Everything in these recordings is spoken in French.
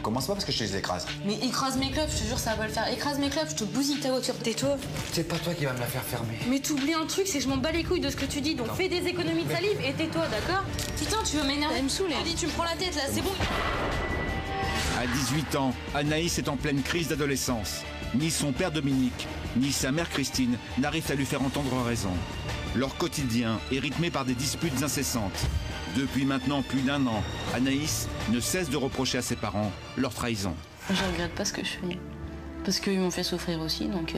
Commence pas parce que je te les écrase. Mais écrase mes clubs, je te jure, ça va pas le faire. Écrase mes clubs, je te bousille ta voiture. Tais-toi. C'est pas toi qui vas me la faire fermer. Mais t'oublies un truc, c'est que je m'en bats les couilles de ce que tu dis. Donc fais des économies de salive et tais-toi, d'accord? Putain, tu veux m'énerver? Elle me saoule. Je dis, tu me prends la tête là, c'est bon. À 18 ans, Anaïs est en pleine crise d'adolescence. Ni son père Dominique, ni sa mère Christine n'arrivent à lui faire entendre raison. Leur quotidien est rythmé par des disputes incessantes. Depuis maintenant plus d'1 an, Anaïs ne cesse de reprocher à ses parents leur trahison. Je regrette pas ce que je fais. Parce qu'ils m'ont fait souffrir aussi, donc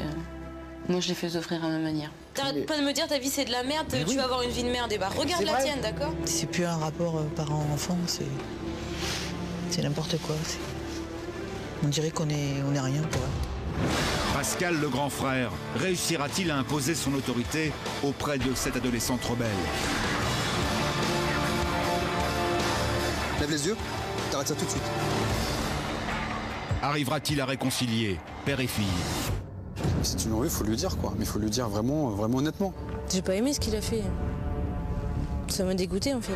moi je les fais souffrir à ma manière. T'arrêtes pas de me dire ta vie c'est de la merde, tu vas avoir une vie de merde. Et bah regarde la tienne, d'accord? C'est plus un rapport parent-enfant, c'est n'importe quoi. On dirait qu'on est rien pour elle. Pascal, le grand frère, réussira-t-il à imposer son autorité auprès de cette adolescente rebelle? Lève les yeux, t'arrêtes ça tout de suite. Arrivera-t-il à réconcilier père et fille? Si tu l'en veux, il faut lui dire quoi. Mais il faut lui dire vraiment, vraiment honnêtement. J'ai pas aimé ce qu'il a fait. Ça m'a dégoûté en fait.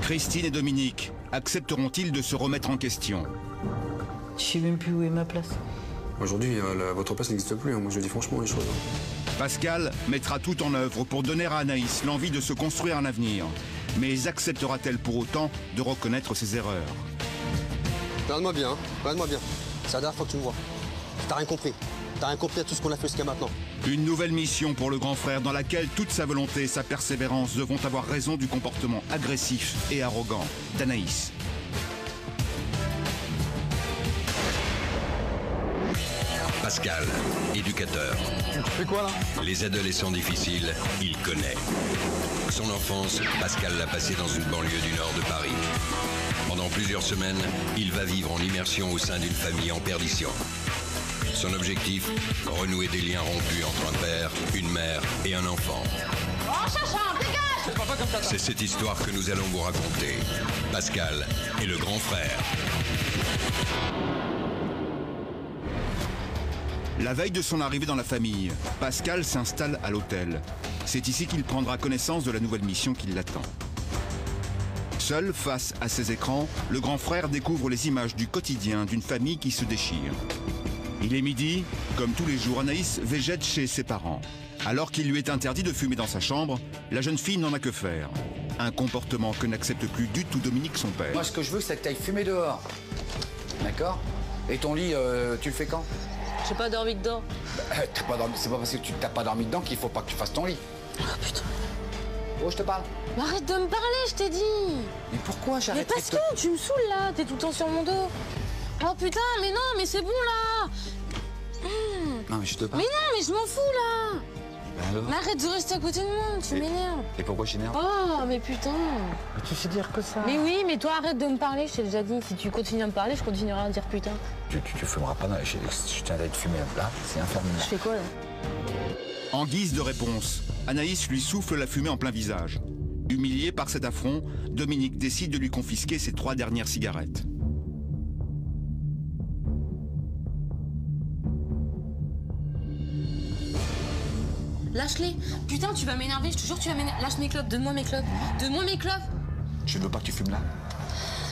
Christine et Dominique accepteront-ils de se remettre en question? Je sais même plus où est ma place. Aujourd'hui, votre place n'existe plus. Moi, je le dis franchement les choses. Pascal mettra tout en œuvre pour donner à Anaïs l'envie de se construire un avenir. Mais acceptera-t-elle pour autant de reconnaître ses erreurs? Regarde-moi bien, hein. Regarde-moi bien. C'est la dernière fois que tu me vois. T'as rien compris. T'as rien compris à tout ce qu'on a fait jusqu'à maintenant. Une nouvelle mission pour le grand frère dans laquelle toute sa volonté et sa persévérance devront avoir raison du comportement agressif et arrogant d'Anaïs. Pascal, éducateur. Tu fais quoi là? Les adolescents difficiles, il connaît. Son enfance, Pascal l'a passée dans une banlieue du nord de Paris. Pendant plusieurs semaines, il va vivre en immersion au sein d'une famille en perdition. Son objectif, renouer des liens rompus entre un père, une mère et un enfant. Oh chacha, dégage! C'est cette histoire que nous allons vous raconter. Pascal et le grand frère. La veille de son arrivée dans la famille, Pascal s'installe à l'hôtel. C'est ici qu'il prendra connaissance de la nouvelle mission qui l'attend. Seul face à ses écrans, le grand frère découvre les images du quotidien d'une famille qui se déchire. Il est midi, comme tous les jours, Anaïs végète chez ses parents. Alors qu'il lui est interdit de fumer dans sa chambre, la jeune fille n'en a que faire. Un comportement que n'accepte plus du tout Dominique, son père. Moi, ce que je veux, c'est que tu ailles fumer dehors. D'accord? Et ton lit, tu le fais quand? J'ai pas dormi dedans. T'as pas dormi. C'est pas parce que tu t'as pas dormi dedans qu'il faut pas que tu fasses ton lit. Oh putain. Oh, je te parle. Mais arrête de me parler, je t'ai dit. Mais pourquoi Mais j'arrête parce que tu me saoules là, t'es tout le temps sur mon dos. Oh putain, mais non, mais c'est bon là. Non, mais je te parle. Mais non, mais je m'en fous là. Ben alors. Mais arrête de rester à côté de moi, tu m'énerves. Et pourquoi je t'énerve? Oh, mais putain. Tu sais dire que ça. Mais oui, mais toi arrête de me parler, je t'ai déjà dit. Si tu continues à me parler, je continuerai à dire putain. Tu fumeras pas. Je tiens à te fumer là, c'est infernal. Je fais quoi là? En guise de réponse, Anaïs lui souffle la fumée en plein visage. Humilié par cet affront, Dominique décide de lui confisquer ses 3 dernières cigarettes. Lâche-les. Putain, tu vas m'énerver, je te jure, tu vas m'énerver. Lâche mes clopes, donne-moi mes clopes. Donne-moi mes clopes. Je ne veux pas que tu fumes là.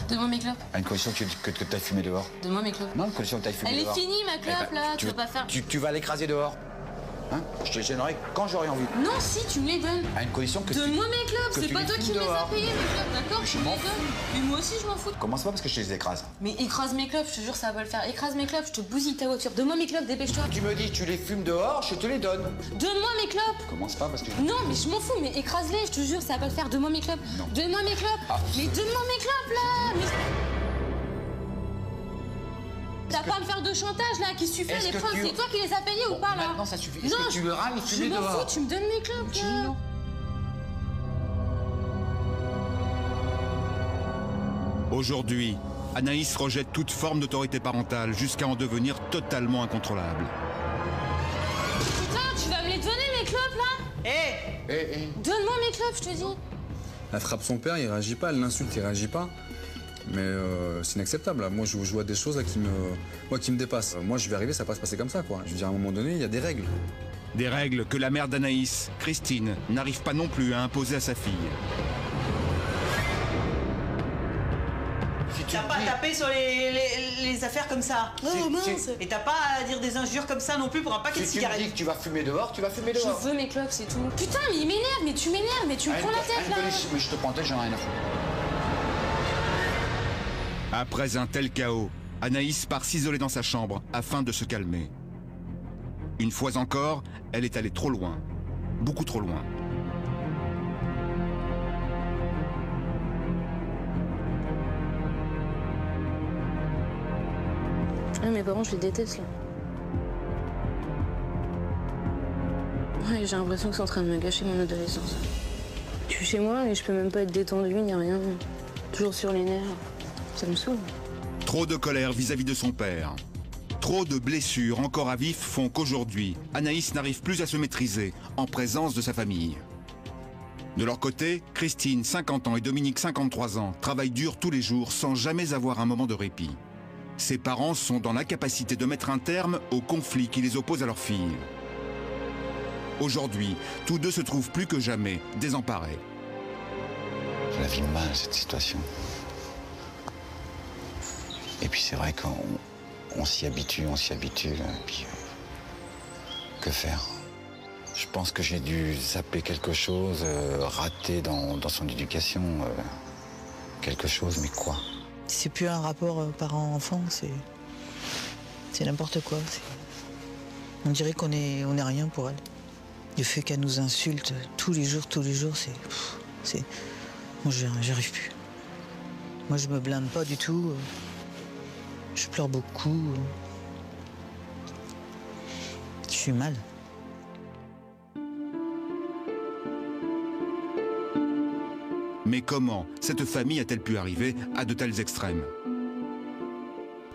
Donne-moi mes clopes. À une condition que tu ailles fumer dehors. Donne-moi mes clopes. Non, à une condition que tu ailles fumer Elle dehors. est finie ma clope Eh ben, là, tu vas pas faire. Tu vas l'écraser dehors. Hein? Je te les gênerai quand j'aurai envie. Non, si, tu me les donnes. À une condition que Donne-moi mes clopes, que c'est tu pas les toi fumes qui me les as dehors. payés mes clopes, d'accord? Je Tu me m'en les donnes. Mais moi aussi je m'en fous. Commence pas parce que je te les écrase. Mais écrase mes clopes, je te jure, ça va pas le faire. Écrase mes clopes, je te bousille ta voiture. Donne-moi mes clopes, dépêche-toi. Tu me dis tu les fumes dehors, je te les donne. Donne-moi mes clopes. Commence pas parce que Non, mais je m'en fous, mais écrase-les, je te jure, ça va pas le faire. Donne-moi mes clopes. Non. Donne-moi mes clopes. Ah. Mais donne-moi mes clopes là. Mais... T'as pas à me faire de chantage là, qu'est-ce que tu fais? Est-ce Les que preuves, tu- c'est toi qui les as payés ou pas là? Maintenant ça suffit. Est-ce Non, que tu le râles ou je fumer m'en dehors? fous, tu me donnes mes clopes Tu dis là. non. Aujourd'hui, Anaïs rejette toute forme d'autorité parentale jusqu'à en devenir totalement incontrôlable. Putain, tu vas me les donner mes clopes là? Donne-moi mes clopes, je te dis. Elle frappe son père, il réagit pas. Elle l'insulte, il réagit pas. Mais c'est inacceptable. Là. Moi, je vois des choses là, qui me dépassent. Moi, je vais arriver, ça va pas se passer comme ça, quoi. Je veux dire, à un moment donné, il y a des règles. Des règles que la mère d'Anaïs, Christine, n'arrive pas non plus à imposer à sa fille. Si t'as pas à taper sur les affaires comme ça. Oh mince. Et t'as pas à dire des injures comme ça non plus pour un paquet de cigarettes. Si tu me dis que tu vas fumer dehors, tu vas fumer dehors. Je veux mes clopes, c'est tout. Putain, mais il m'énerve, mais tu m'énerves, mais tu me prends la tête là. Mais je te prends la tête, j'en ai rien à foutre. Après un tel chaos, Anaïs part s'isoler dans sa chambre afin de se calmer. Une fois encore, elle est allée trop loin. Beaucoup trop loin. Ah, mes parents, je les déteste là. Ouais, j'ai l'impression que c'est en train de me gâcher mon adolescence. Je suis chez moi et je peux même pas être détendue, ni rien. Toujours sur les nerfs. Ça me saoule. Trop de colère vis-à-vis de son père. Trop de blessures encore à vif font qu'aujourd'hui, Anaïs n'arrive plus à se maîtriser en présence de sa famille. De leur côté, Christine, 50 ans, et Dominique, 53 ans, travaillent dur tous les jours sans jamais avoir un moment de répit. Ses parents sont dans l'incapacité de mettre un terme au conflit qui les oppose à leur fille. Aujourd'hui, tous deux se trouvent plus que jamais désemparés. Je la vis mal, cette situation. Et puis c'est vrai qu'on s'y habitue, et puis que faire? Je pense que j'ai dû zapper quelque chose, rater dans son éducation, quelque chose, mais quoi? C'est plus un rapport parent-enfant, c'est n'importe quoi. On dirait qu'on est rien pour elle. Le fait qu'elle nous insulte tous les jours, c'est... Moi, j'y arrive plus. Moi, je me blinde pas du tout. Je pleure beaucoup. Je suis mal. Mais comment cette famille a-t-elle pu arriver à de tels extrêmes?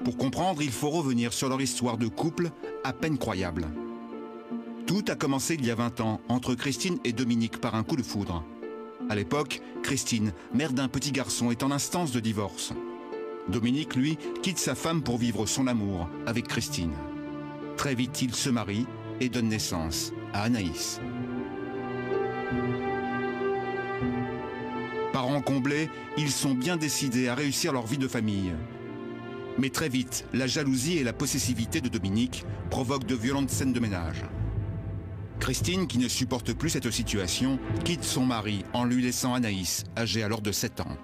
Pour comprendre, il faut revenir sur leur histoire de couple à peine croyable. Tout a commencé il y a 20 ans entre Christine et Dominique par un coup de foudre. À l'époque, Christine, mère d'un petit garçon, est en instance de divorce. Dominique, lui, quitte sa femme pour vivre son amour avec Christine. Très vite, il se marie et donne naissance à Anaïs. Parents comblés, ils sont bien décidés à réussir leur vie de famille. Mais très vite, la jalousie et la possessivité de Dominique provoquent de violentes scènes de ménage. Christine, qui ne supporte plus cette situation, quitte son mari en lui laissant Anaïs, âgée alors de 7 ans.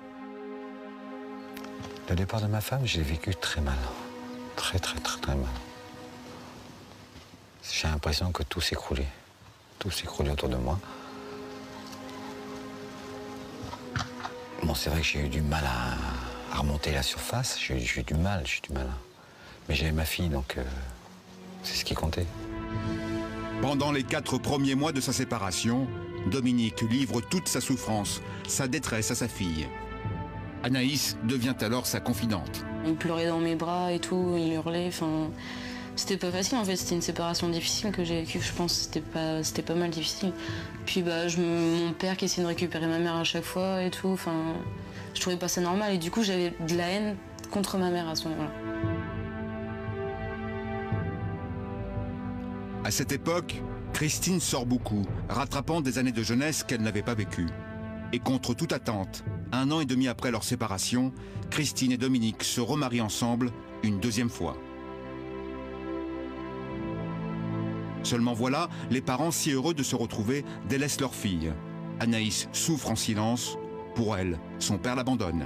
Le départ de ma femme, je l'ai vécu très mal. Très mal. J'ai l'impression que tout s'écroulait. Tout s'écroulait autour de moi. Bon, c'est vrai que j'ai eu du mal à remonter la surface. J'ai eu du mal. Mais j'avais ma fille, donc c'est ce qui comptait. Pendant les 4 premiers mois de sa séparation, Dominique livre toute sa souffrance, sa détresse à sa fille. Anaïs devient alors sa confidente. Il pleurait dans mes bras et tout, il hurlait, enfin... C'était pas facile en fait, c'était une séparation difficile que j'ai vécue, je pense, c'était pas mal difficile. Puis mon père qui essayait de récupérer ma mère à chaque fois et tout, enfin... Je trouvais pas ça normal et du coup j'avais de la haine contre ma mère à ce moment-là. À cette époque, Christine sort beaucoup, rattrapant des années de jeunesse qu'elle n'avait pas vécues. Et contre toute attente, 1 an et demi après leur séparation, Christine et Dominique se remarient ensemble une 2e fois. Seulement voilà, les parents si heureux de se retrouver délaissent leur fille. Anaïs souffre en silence. Pour elle, son père l'abandonne.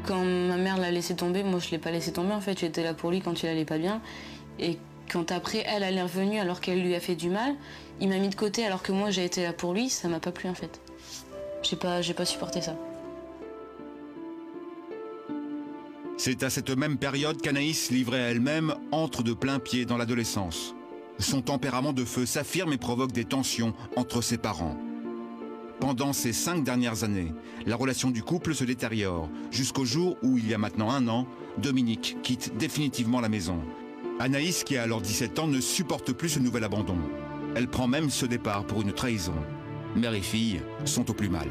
Quand ma mère l'a laissé tomber, moi je l'ai pas laissé tomber en fait, j'étais là pour lui quand il allait pas bien. Et quand après elle est revenue alors qu'elle lui a fait du mal, il m'a mis de côté alors que moi j'ai été là pour lui, ça m'a pas plu en fait. J'ai pas supporté ça. C'est à cette même période qu'Anaïs, livrée à elle-même, entre de plein pied dans l'adolescence. Son tempérament de feu s'affirme et provoque des tensions entre ses parents. Pendant ces 5 dernières années, la relation du couple se détériore, jusqu'au jour où, il y a maintenant 1 an, Dominique quitte définitivement la maison. Anaïs, qui a alors 17 ans, ne supporte plus ce nouvel abandon. Elle prend même ce départ pour une trahison. Mère et fille sont au plus mal.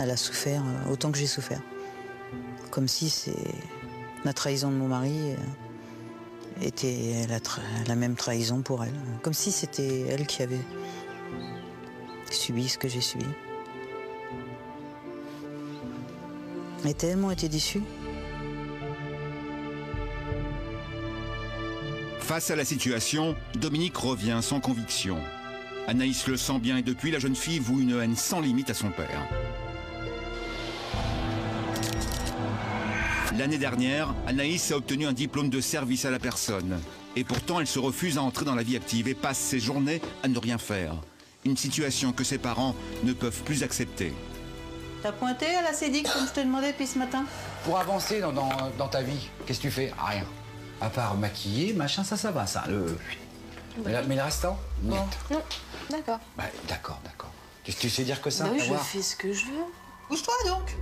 Elle a souffert autant que j'ai souffert. Comme si la trahison de mon mari était la même trahison pour elle. Comme si c'était elle qui avait subi ce que j'ai subi. Mais tellement été déçue. Face à la situation, Dominique revient sans conviction. Anaïs le sent bien et depuis, la jeune fille voue une haine sans limite à son père. L'année dernière, Anaïs a obtenu un diplôme de service à la personne. Et pourtant, elle se refuse à entrer dans la vie active et passe ses journées à ne rien faire. Une situation que ses parents ne peuvent plus accepter. T'as pointé à la Cédic comme je te demandais depuis ce matin? Pour avancer dans ta vie, qu'est-ce que tu fais? Rien. À part maquiller, machin, ça va, ça. Mais le restant? Bon. Non, d'accord. Bah, d'accord. Tu sais dire que ça? Bah oui, je fais ce que je veux. Bouge-toi donc.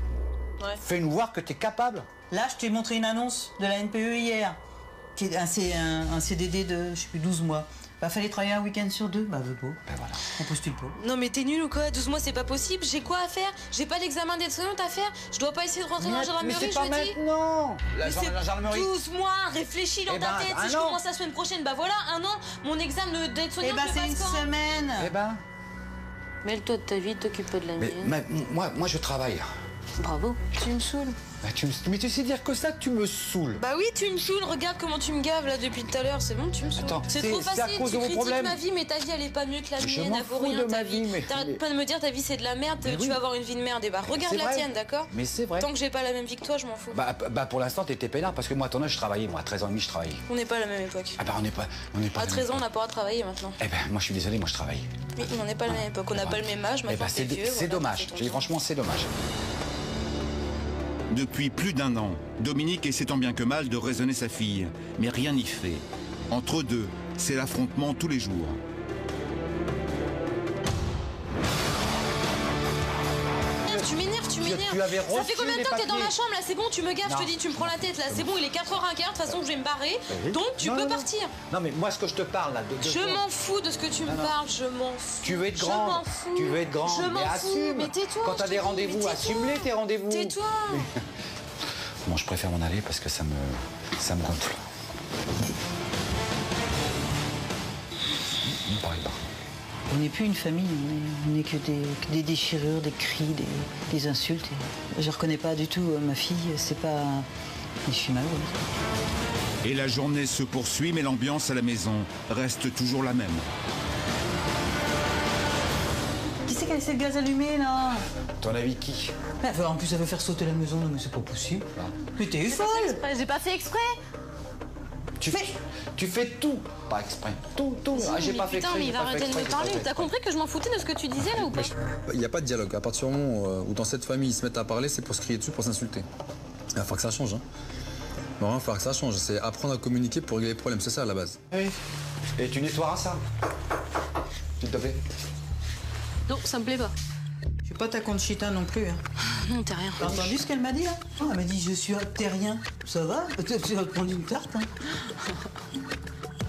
Ouais. Fais-nous voir que t'es capable. Là, je t'ai montré une annonce de la NPE hier. Qui est un CDD de, je sais plus, 12 mois. Bah, fallait travailler un week-end sur 2. Bah, veux pas. Ben voilà. On postule pas. Non mais t'es nul ou quoi? 12 mois c'est pas possible, j'ai quoi à faire? J'ai pas l'examen d'aide-soignante à faire? Je dois pas essayer de rentrer dans la gendarmerie, c'est pas je dis? maintenant. Mais c'est La gendarmerie. 12 mois, réfléchis dans Eh ta ben, tête, un si je an. commence la semaine prochaine, bah voilà, un an, mon examen Eh d'aide-soignante, bah, je c'est une passe quand? semaine. Eh ben, Mêle-toi de ta vie, t'occupe pas de la mienne. moi, je travaille. Bravo. Tu me saoules. Bah, mais tu sais dire que ça, tu me saoules. Bah oui, tu me saoules, regarde comment tu me gaves là depuis tout à l'heure, c'est bon, tu me saoules. Attends, C'est c'est trop à facile, cause tu de vos critiques problèmes. ma vie, mais ta vie elle est pas mieux que la Je mienne, m'en elle vaut fous rien de ta ma vie. vie, mais- T'arrêtes pas de me dire ta vie c'est de la merde, Mais tu oui. vas avoir une vie de merde, et bah regarde c'est la vrai. tienne, d'accord? Mais c'est vrai. Tant que j'ai pas la même vie que toi, je m'en fous. Bah, pour l'instant, t'étais peinard parce que moi, à ton âge, je travaillais. Moi, à 13 ans et demi, je travaillais. On n'est pas à la même époque. Ah bah, on n'est pas. À 13 ans, on n'a pas à travailler maintenant. Eh ben, moi, je suis désolé, moi, je travaille. Oui, on n'est pas à la même époque, on n'a pas le même âge, Eh maintenant ben, t'es vieux. c'est voilà, dommage. t'as fait ton Je dis temps. franchement, c'est dommage. Depuis plus d'1 an, Dominique essaie tant bien que mal de raisonner sa fille. Mais rien n'y fait. Entre eux deux, c'est l'affrontement tous les jours. Tu m'énerves, tu m'énerves. tu avais Ça fait reçu combien de les temps que t'es dans papiers. ma chambre là? C'est bon, tu me gaves, Non. je te dis, tu me prends la tête là. C'est bon, il est 4h15, de toute façon je vais me barrer. Donc tu peux partir. Non, mais moi, ce que je te parle, là, Je m'en fous de ce que tu me parles, je m'en fous. Tu veux être Je grande. m'en fous. Tu veux être grande. Je m'en mais fous. assume. Mais tais-toi. Quand je t'as te des dis, rendez-vous, mais tais-toi. assume-les, tes rendez-vous. Tais-toi. Bon, je préfère m'en aller parce que ça me gonfle. Ne parlez pas. On n'est plus une famille, on n'est que des déchirures, des cris, des insultes. Et je reconnais pas du tout ma fille, c'est pas... Je suis malheureuse. Et la journée se poursuit, mais l'ambiance à la maison reste toujours la même. Qui c'est qui a laissé le gaz allumé, là? Ton avis, qui? En plus, elle veut faire sauter la maison, non mais c'est pas possible. Mais t'es folle! J'ai pas fait exprès. Tu fais tout, pas exprès. Tout. Ah, j'ai Mais pas fait putain, exprès. mais j'ai il va pas fait arrêter de exprès, me j'ai pas parler. fait T'as exprès. compris que je m'en foutais de ce que tu disais là ou pas? Il n'y a pas de dialogue. À partir du moment où dans cette famille ils se mettent à parler, c'est pour se crier dessus, pour s'insulter. Il va falloir que ça change. Hein. Il va falloir que ça change. C'est apprendre à communiquer pour régler les problèmes. C'est ça à la base. Oui. Et tu nettoieras ça, s'il te plaît. Non, ça me plaît pas. Je suis pas ta Conchita non plus. Hein. Non, t'as rien. T'as entendu ce qu'elle m'a dit, là? Elle m'a dit, je suis terrien. Ça va? Tu vas te prendre une tarte, hein?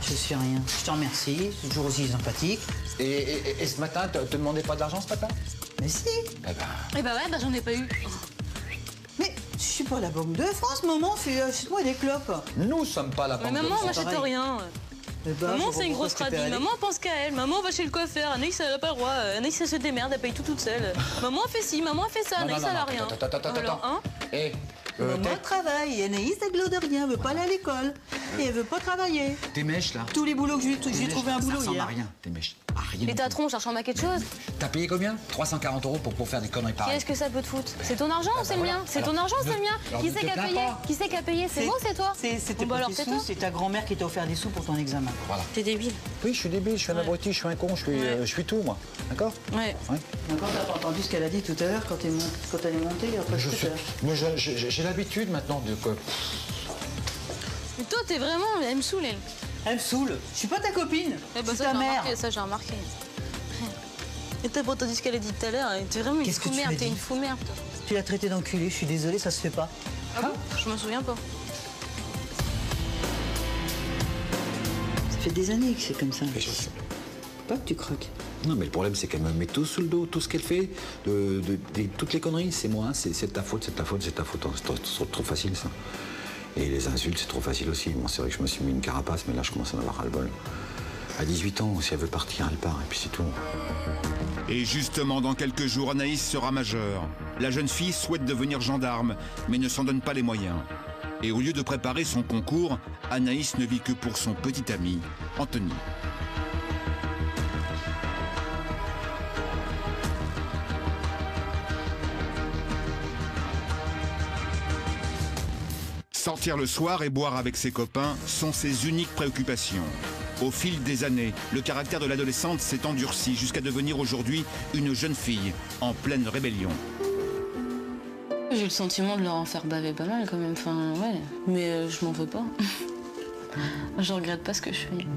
Je suis rien. Je te remercie, c'est toujours aussi sympathique. Et ce matin, te demandais pas d'argent ce matin? Mais si! Eh ben, Eh bah ouais, bah j'en ai pas eu. Mais je suis pas la Banque de France, maman, achète-moi des clopes. nous sommes pas la Mais banque de maman, France. m'achète pareil. rien. Eh ben, Maman, je c'est une vois grosse pourquoi je t'ai tradie. fait aller. Maman, pense qu'à elle. Maman va chez le coiffeur. Anaïs, elle a pas le droit. Anaïs, elle se démerde, elle paye tout toute seule. Maman a fait ci, maman a fait ça. Anaïs, elle a rien. Attends. Alors, hein? Eh, Maman travaille, et Anaïs, elle glow de rien, elle veut pas aller à l'école. Et elle veut pas travailler. tes mèches, là. Tous les boulots que j'ai trouvé un boulot Ça ressemble hier. à rien, tes mèches. À rien. Et du ta tout. tronche, ça ressemble à quelque chose? T'as payé combien? 340 € pour faire des conneries pareilles. Qu'est-ce que ça peut te foutre? C'est ton argent ou c'est le voilà. mien? C'est Alors, ton argent ou c'est le mien? alors, Qui ne c'est te qui a plains payé? pas. Qui c'est qui a payé? C'est moi ou c'est toi? C'était Bon, bah pas alors, tes c'est sous, toi. c'est ta grand-mère qui t'a offert des sous pour ton examen. Voilà. T'es débile. Oui, je suis débile, je suis un abruti, je suis un con, je suis tout, moi. D'accord? Ouais. Ouais. Encore, t'as pas entendu ce qu'elle a dit tout à l'heure quand elle est montée après Je tout suis- à l'heure. Moi, j'ai l'habitude maintenant de quoi. Mais toi, t'es vraiment. Elle me saoule, elle. Elle me saoule. Je suis pas ta copine. Eh ben, c'est ça, ta j'ai mère. remarqué, ça, j'ai remarqué. Et t'as pas entendu ce qu'elle a dit tout à l'heure? T'es vraiment une Qu'est-ce que tu fou-merde, as t'es dit une fou-merde. toi. Tu l'as traité d'enculé, je suis désolée, ça se fait pas. Ah bon? Je me souviens pas. Ça fait des années que c'est comme ça. Mais je sais. Pas que tu croques. Non, mais le problème, c'est qu'elle me met tout sous le dos, tout ce qu'elle fait, toutes les conneries, c'est moi, c'est ta faute, c'est ta faute, c'est ta faute. C'est trop facile, ça. Et les insultes, c'est trop facile aussi. Bon, c'est vrai que je me suis mis une carapace, mais là, je commence à en avoir ras-le-bol. À 18 ans, si elle veut partir, elle part, et puis c'est tout. Et justement, dans quelques jours, Anaïs sera majeure. la jeune fille souhaite devenir gendarme, mais ne s'en donne pas les moyens. Et au lieu de préparer son concours, Anaïs ne vit que pour son petit ami, Anthony. Sortir le soir et boire avec ses copains sont ses uniques préoccupations. Au fil des années, le caractère de l'adolescente s'est endurci jusqu'à devenir aujourd'hui une jeune fille en pleine rébellion. J'ai le sentiment de leur en faire baver pas mal quand même, enfin ouais, mais je m'en veux pas. Je regrette pas ce que je fais.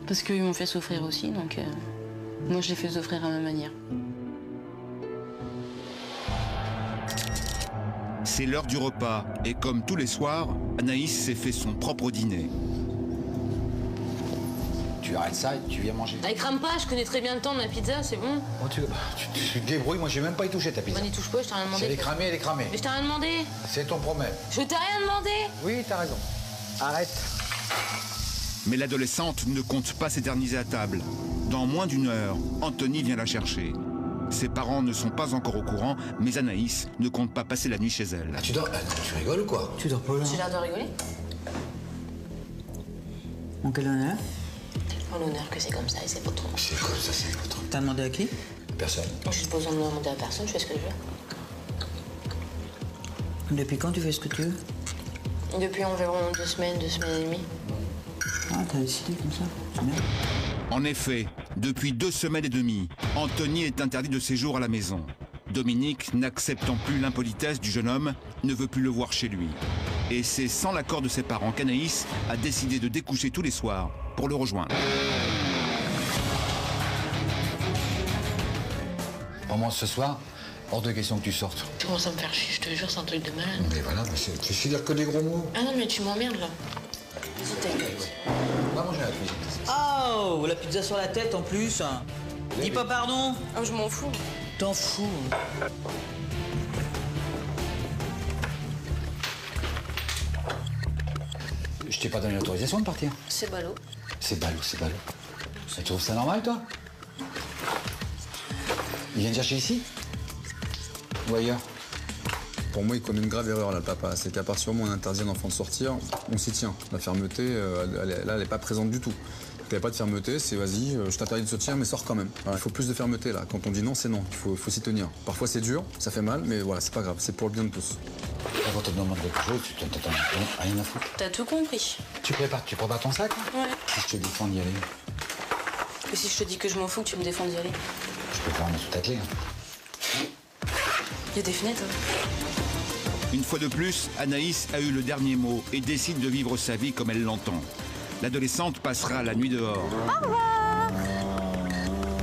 Parce qu'ils m'ont fait souffrir aussi, donc moi je les fais souffrir à ma manière. C'est l'heure du repas et comme tous les soirs, Anaïs s'est fait son propre dîner. Tu arrêtes ça et tu viens manger. Allez, crame pas, je connais très bien le temps de ma pizza, c'est bon. Oh, tu te débrouilles, moi j'ai même pas y touché ta pizza. On n'y touche pas, je t'ai rien demandé. Si elle est cramée, elle est cramée. Mais je t'ai rien demandé. C'est ton problème. Je t'ai rien demandé. Oui, t'as raison. Arrête. Mais l'adolescente ne compte pas s'éterniser à table. Dans moins d'une heure, Anthony vient la chercher. Ses parents ne sont pas encore au courant, mais Anaïs ne compte pas passer la nuit chez elle. Tu dors. Tu rigoles ou quoi? Tu dors pas là? J'ai l'air de rigoler. En quel honneur? En honneur que c'est comme ça et c'est pas trop. C'est comme ça, c'est pas trop. T'as demandé à qui? Personne. J'ai pas besoin de demander à personne, je fais ce que je veux. Depuis quand tu fais ce que tu veux? Depuis environ 2 semaines et demie. Ah, t'as décidé comme ça? C'est bien. En effet, depuis 2 semaines et demie, Anthony est interdit de séjour à la maison. Dominique, n'acceptant plus l'impolitesse du jeune homme, ne veut plus le voir chez lui. Et c'est sans l'accord de ses parents qu'Anaïs a décidé de découcher tous les soirs pour le rejoindre. Au moins ce soir, hors de question que tu sortes. Tu commences à me faire chier, je te jure, c'est un truc de malade. Mais voilà, mais tu sais dire que des gros mots. Ah non, mais tu m'emmerdes là. Vas-y, ta gueule. On va manger à la cuisine. Oh, la pizza sur la tête en plus. Dis pas pardon. Ah, je m'en fous. T'en fous. Je t'ai pas donné l'autorisation de partir. C'est ballot. C'est ballot, c'est ballot. Tu trouves ça normal, toi? Il vient te chercher ici? Ou ailleurs? Pour moi, il commet une grave erreur, là, le papa. C'est qu'à partir du moment où on interdit à un enfant de sortir, on s'y tient. La fermeté, elle n'est pas présente du tout. Il n'y a pas de fermeté, c'est vas-y, je t'interdis de sortir, mais sors quand même. Voilà, il faut plus de fermeté, là. Quand on dit non, c'est non. Il faut s'y tenir. Parfois, c'est dur, ça fait mal, mais voilà, c'est pas grave. C'est pour le bien de tous. Quand on te demande quelque chose, tu t'en rien à foutre. T'as tout compris. Tu prépares ton sac? Ouais. Si je te défends d'y aller, Et si je te dis que je m'en fous, que tu me défends d'y aller? je peux faire sous ta clé. Il y a des fenêtres. Une fois de plus, Anaïs a eu le dernier mot et décide de vivre sa vie comme elle l'entend. L'adolescente passera la nuit dehors. Au revoir.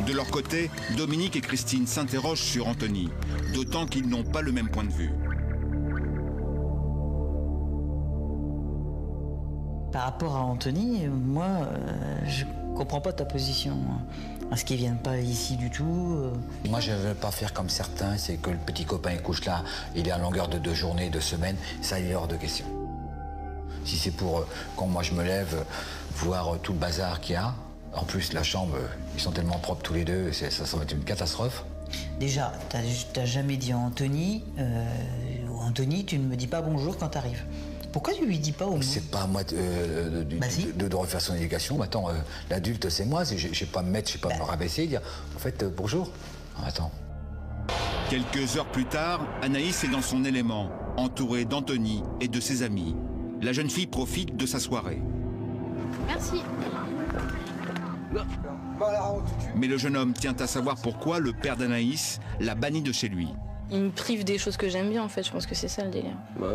De leur côté, Dominique et Christine s'interrogent sur Anthony, d'autant qu'ils n'ont pas le même point de vue. Par rapport à Anthony, moi, je comprends pas ta position. À ce qu'ils viennent pas ici du tout. Moi, je ne veux pas faire comme certains, c'est que le petit copain il couche là, il est à longueur de 2 journées, 2 semaines, ça il est hors de question. Si c'est pour, quand moi je me lève, voir tout le bazar qu'il y a, en plus la chambre, ils sont tellement propres tous les deux, ça va être une catastrophe. Déjà, t'as jamais dit à Anthony, Anthony, tu ne me dis pas bonjour quand t'arrives. Pourquoi tu lui dis pas au moins? C'est pas à moi de refaire son éducation. Attends, l'adulte c'est moi, je vais pas me mettre, je vais pas me rabaisser et dire en fait bonjour. Attends. Quelques heures plus tard, Anaïs est dans son élément, entourée d'Anthony et de ses amis. La jeune fille profite de sa soirée. Merci. Mais le jeune homme tient à savoir pourquoi le père d'Anaïs l'a banni de chez lui. Il me prive des choses que j'aime bien en fait, je pense que c'est ça le délire. Bah,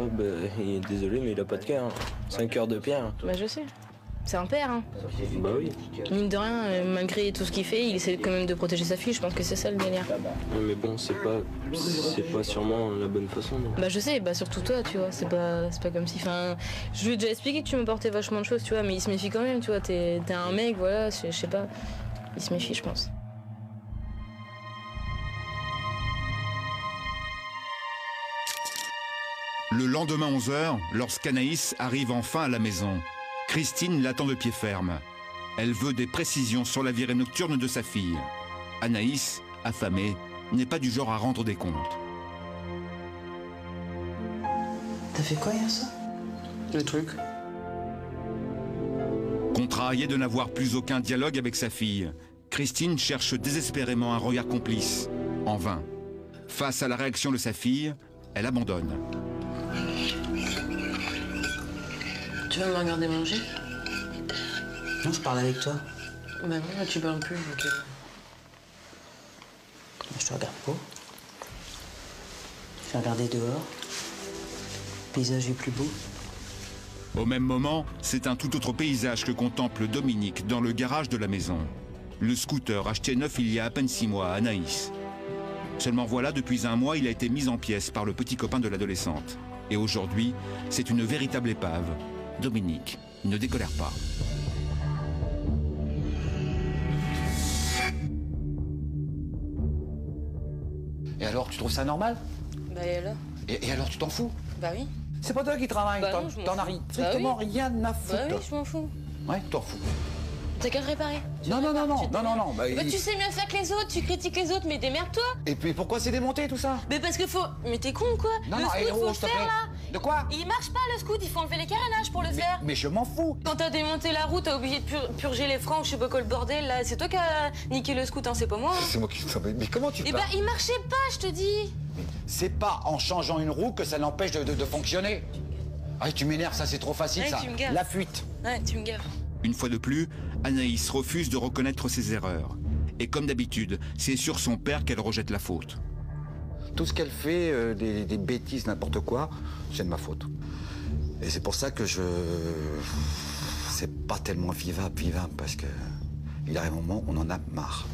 il est désolé, mais il a pas de cœur. Hein. C'est un cœur de pierre. Bah je sais. C'est un père, hein. Bah oui. Mine de rien, malgré tout ce qu'il fait, il essaie quand même de protéger sa fille, je pense que c'est ça le délire. Ouais, mais bon, c'est pas sûrement la bonne façon. Non. Bah je sais, bah surtout toi, tu vois, c'est pas comme si... Enfin, je lui ai déjà expliqué que tu me portais vachement de choses, tu vois, mais il se méfie quand même, tu vois, t'es un mec, voilà, je sais pas. Il se méfie, je pense. Le lendemain 11h, lorsqu'Anaïs arrive enfin à la maison, Christine l'attend de pied ferme. Elle veut des précisions sur la virée nocturne de sa fille. Anaïs, affamée, n'est pas du genre à rendre des comptes. T'as fait quoi hier soir? Les trucs. Contrariée de n'avoir plus aucun dialogue avec sa fille, Christine cherche désespérément un regard complice. En vain. Face à la réaction de sa fille, elle abandonne. Tu vas me regarder manger? Non, je parle avec toi. Bah non, tu parles plus, donc... Je te regarde pas. Je vais regarder dehors. Le paysage est plus beau. Au même moment, c'est un tout autre paysage que contemple Dominique dans le garage de la maison. Le scooter acheté neuf il y a à peine 6 mois à Anaïs. Seulement voilà, depuis un mois, il a été mis en pièces par le petit copain de l'adolescente. Et aujourd'hui, c'est une véritable épave. Dominique ne décolère pas. Et alors, tu trouves ça normal? Bah et alors? Et alors, tu t'en fous? Bah oui. C'est pas toi qui travailles, Bah non, je m'en t'en as fous. strictement Bah oui. rien à foutre. Bah oui, je m'en fous. Ouais, t'en fous. T'as qu'à le réparer. Non. Bah, Bah tu sais mieux faire que les autres, tu critiques les autres, mais démerde-toi. Et puis pourquoi c'est démonté tout ça? Mais parce que faut... Mais t'es con ou quoi? Non, le non, scout, oh, faut le s'il te faire plaît. là. De quoi? Il marche pas le scout, il faut enlever les carénages pour le faire. Mais je m'en fous. Quand t'as démonté la roue, t'as oublié de purger les freins, je sais pas quoi le bordel là. C'est toi qui as niqué le scout, hein, c'est pas moi. Hein. C'est moi qui... Mais comment tu Eh parles? bah il marchait pas, je te dis. C'est pas en changeant une roue que ça l'empêche de fonctionner. Ah, tu m'énerves, ça c'est trop facile Ouais, ça. tu me gaves. La fuite. Ouais, tu me gaves. Une fois de plus, Anaïs refuse de reconnaître ses erreurs. Et comme d'habitude, c'est sur son père qu'elle rejette la faute. Tout ce qu'elle fait, des bêtises, n'importe quoi, c'est de ma faute. Et c'est pour ça que c'est pas tellement vivable, parce que il arrive un moment où on en a marre.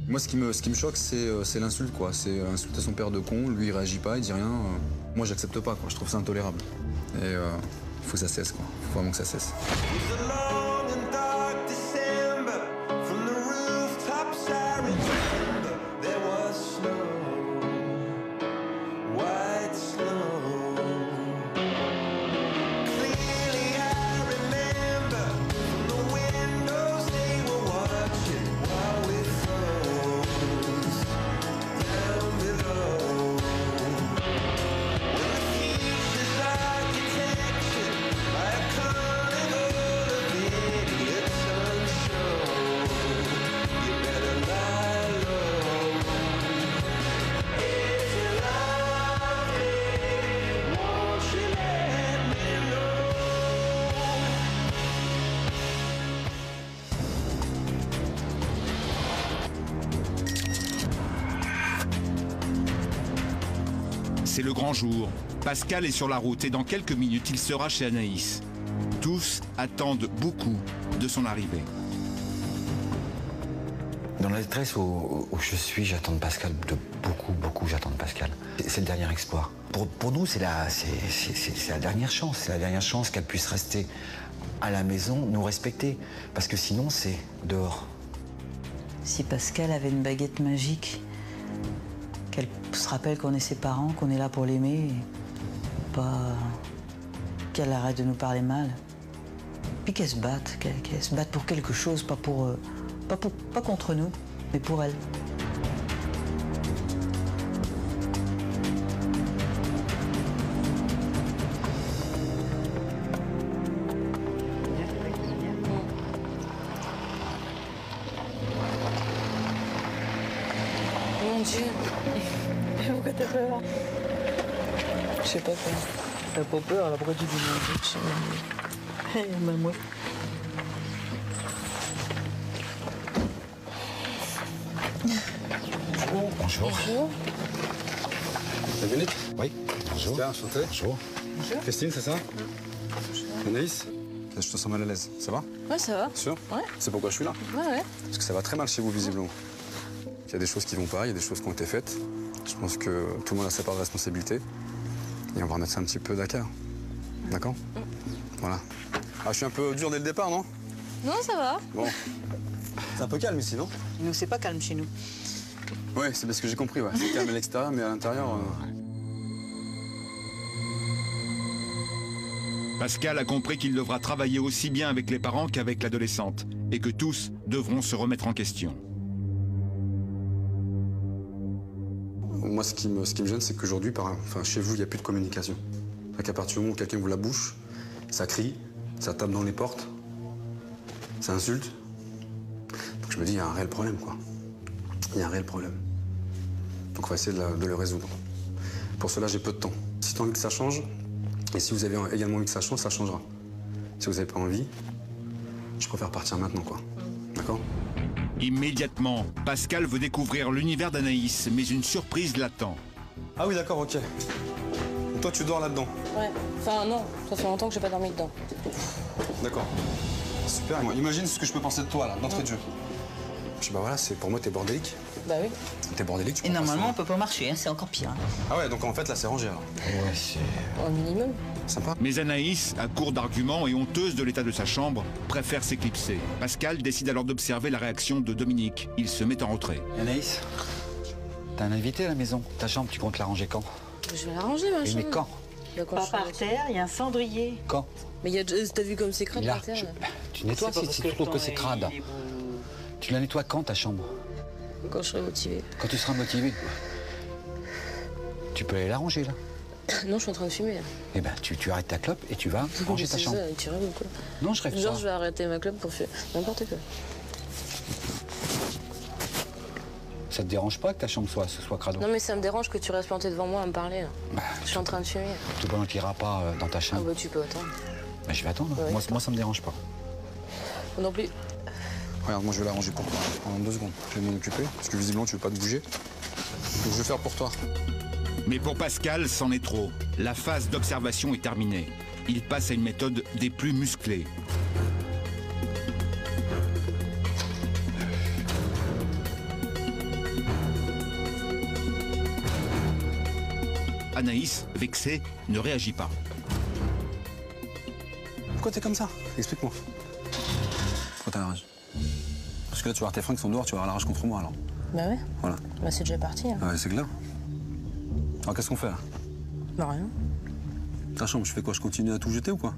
Moi, ce qui me choque, c'est l'insulte, quoi. C'est insulter son père de con, lui, il réagit pas, il dit rien. Moi, j'accepte pas, quoi. Je trouve ça intolérable. Et il faut que ça cesse, quoi. Il faut vraiment que ça cesse. C'est le grand jour. Pascal est sur la route et dans quelques minutes, il sera chez Anaïs. Tous attendent beaucoup de son arrivée. Dans la détresse où je suis, j'attends de Pascal, de beaucoup, j'attends de Pascal. C'est le dernier espoir. Pour nous, c'est la dernière chance. C'est la dernière chance qu'elle puisse rester à la maison, nous respecter. Parce que sinon, c'est dehors. Si Pascal avait une baguette magique, qu'elle se rappelle qu'on est ses parents, qu'on est là pour l'aimer, pas qu'elle arrête de nous parler mal. Puis qu'elle se batte pour quelque chose, pas contre nous, mais pour elle. Mon Dieu. Pourquoi t'as peur? Je sais pas peur. T'as pas peur, alors pourquoi tu dis mon Dieu? Je sais pas. Moi. Bonjour. Dominique? Oui. Bonjour. Tiens, enchanté. Bonjour. Christine, c'est ça? Anaïs? Je te sens mal à l'aise. Ça va? Ouais, ça va. Sûr? Ouais. C'est pourquoi je suis là? Ouais. Parce que ça va très mal chez vous, visiblement. Il y a des choses qui vont pas, il y a des choses qui ont été faites. Je pense que tout le monde a sa part de responsabilité. Et on va remettre ça un petit peu d'accord. D'accord? Voilà. Ah, je suis un peu dur dès le départ, non? Non, ça va. Bon. C'est un peu calme ici, non? Nous, c'est pas calme chez nous. Ouais, c'est parce que j'ai compris, ouais. C'est calme à l'extérieur, mais à l'intérieur... Pascal a compris qu'il devra travailler aussi bien avec les parents qu'avec l'adolescente et que tous devront se remettre en question. Moi, ce qui me gêne, c'est qu'aujourd'hui, chez vous, il n'y a plus de communication. À partir du moment où quelqu'un vous la bouche, ça crie, ça tape dans les portes, ça insulte. Donc je me dis, il y a un réel problème, quoi. Il y a un réel problème. Donc on va essayer de le résoudre. Pour cela, j'ai peu de temps. Si tu as envie que ça change, et si vous avez également envie que ça change, ça changera. Si vous n'avez pas envie, je préfère partir maintenant, quoi. D'accord? Immédiatement, Pascal veut découvrir l'univers d'Anaïs, mais une surprise l'attend. Ah oui, d'accord, ok. Toi, tu dors là-dedans? Ouais. Enfin, non, ça fait longtemps que j'ai pas dormi dedans. D'accord. Super. Imagine ce que je peux penser de toi, là, d'entrée de jeu. Je dis, bah voilà, pour moi, t'es bordélique. Bah oui. T'es bordélique, tu peux. Et normalement, on peut pas marcher, hein, c'est encore pire. Hein. Ah ouais, donc en fait, là, c'est rangé, alors. Ouais, c'est... Au minimum. Sympa. Mais Anaïs, à court d'arguments et honteuse de l'état de sa chambre, préfère s'éclipser. Pascal décide alors d'observer la réaction de Dominique. Il se met en retrait. Anaïs, t'as un invité à la maison. Ta chambre, tu comptes la ranger quand? Je vais la ranger, ma chambre. Mais quand? Pas par terre, il y a un cendrier. Quand? Mais t'as vu comme c'est crade Là, par terre? tu nettoies si tu trouves que c'est crade. Tu la nettoies quand, ta chambre? Quand je serai motivée. Quand tu seras motivé. Tu peux aller la ranger, là. Non, je suis en train de fumer. Eh ben, tu arrêtes ta clope et tu vas ranger ta chambre. Ça, tu rêves ou quoi? Non, je rêve Genre, pas. je vais arrêter ma clope pour faire n'importe quoi. Ça te dérange pas que ta chambre soit crado? Non, mais ça me dérange que tu restes planté devant moi à me parler. Là. Bah, je suis en train de fumer. Tu ne n'iras pas dans ta Ah chambre. bah, tu peux attendre. Bah, je vais attendre. Ouais, moi, ça me dérange pas. Non plus. Regarde, moi, je vais la ranger pour toi. En 2 secondes. Je vais m'en occuper, parce que visiblement, tu veux pas te bouger. Donc, je vais faire pour toi. Mais pour Pascal, c'en est trop. La phase d'observation est terminée. Il passe à une méthode des plus musclées. Anaïs, vexée, ne réagit pas. Pourquoi t'es comme ça? Explique-moi. Pourquoi t'as la rage? Parce que là, tu vas voir tes fringues qui sont dehors, tu vas avoir la rage contre moi, alors. Bah ouais. Voilà. Bah c'est déjà parti. Hein. Ah ouais, c'est clair. Alors, qu'est-ce qu'on fait, là? Bah rien. Ta chambre, je fais quoi? Je continue à tout jeter ou quoi?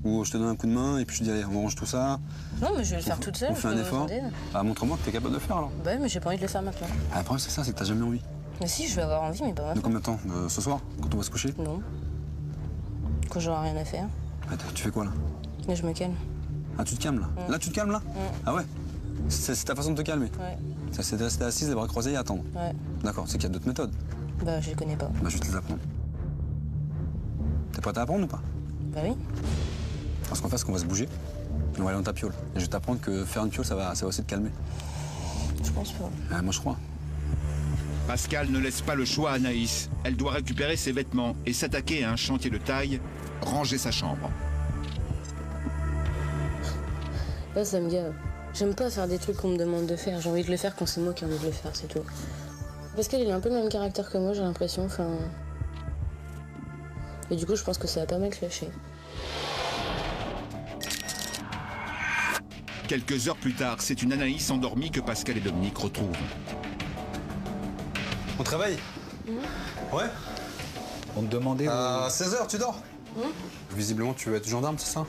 Ou je te donne un coup de main et puis je dis, allez, on range tout ça. Non, mais je vais le faire toute seule. On fait un effort. Ah, montre-moi que t'es capable de le faire, alors. Bah ouais, mais j'ai pas envie de le faire maintenant. Ah, le problème, c'est ça, c'est que t'as jamais envie. Mais si, je vais avoir envie, mais pas De maintenant. combien de temps? Ce soir? Quand on va se coucher? Non. Quand j'aurai rien à faire. Attends, tu fais quoi, là? Mais je me calme. Ah, tu te calmes, là? Là, tu te calmes, là? Ah ouais? C'est ta façon de te calmer? Ouais. Ça, c'est de rester assise, les bras croisés et attendre? Ouais. D'accord, c'est qu'il y a d'autres méthodes. Bah je les connais pas. Bah, je vais te les apprendre. T'es prête à apprendre ou pas? Bah oui. Parce qu'en fait, c'est qu'on va se bouger et on va aller dans ta piole. Et je vais t'apprendre que faire une piole, ça va aussi te calmer. Je pense pas. Ah, moi, je crois. Pascal ne laisse pas le choix à Anaïs. Elle doit récupérer ses vêtements et s'attaquer à un chantier de taille, ranger sa chambre. Là, ça me gave. J'aime pas faire des trucs qu'on me demande de faire. J'ai envie de le faire quand c'est moi qui ai envie de le faire, c'est tout. Pascal, il a un peu le même caractère que moi, j'ai l'impression. Enfin... Et du coup, je pense que ça va pas mal clasher. Quelques heures plus tard, c'est une Anaïs endormie que Pascal et Dominique retrouvent. On travaille? Ouais? On te demandait... À 16h, tu dors? Visiblement, tu veux être gendarme, c'est ça?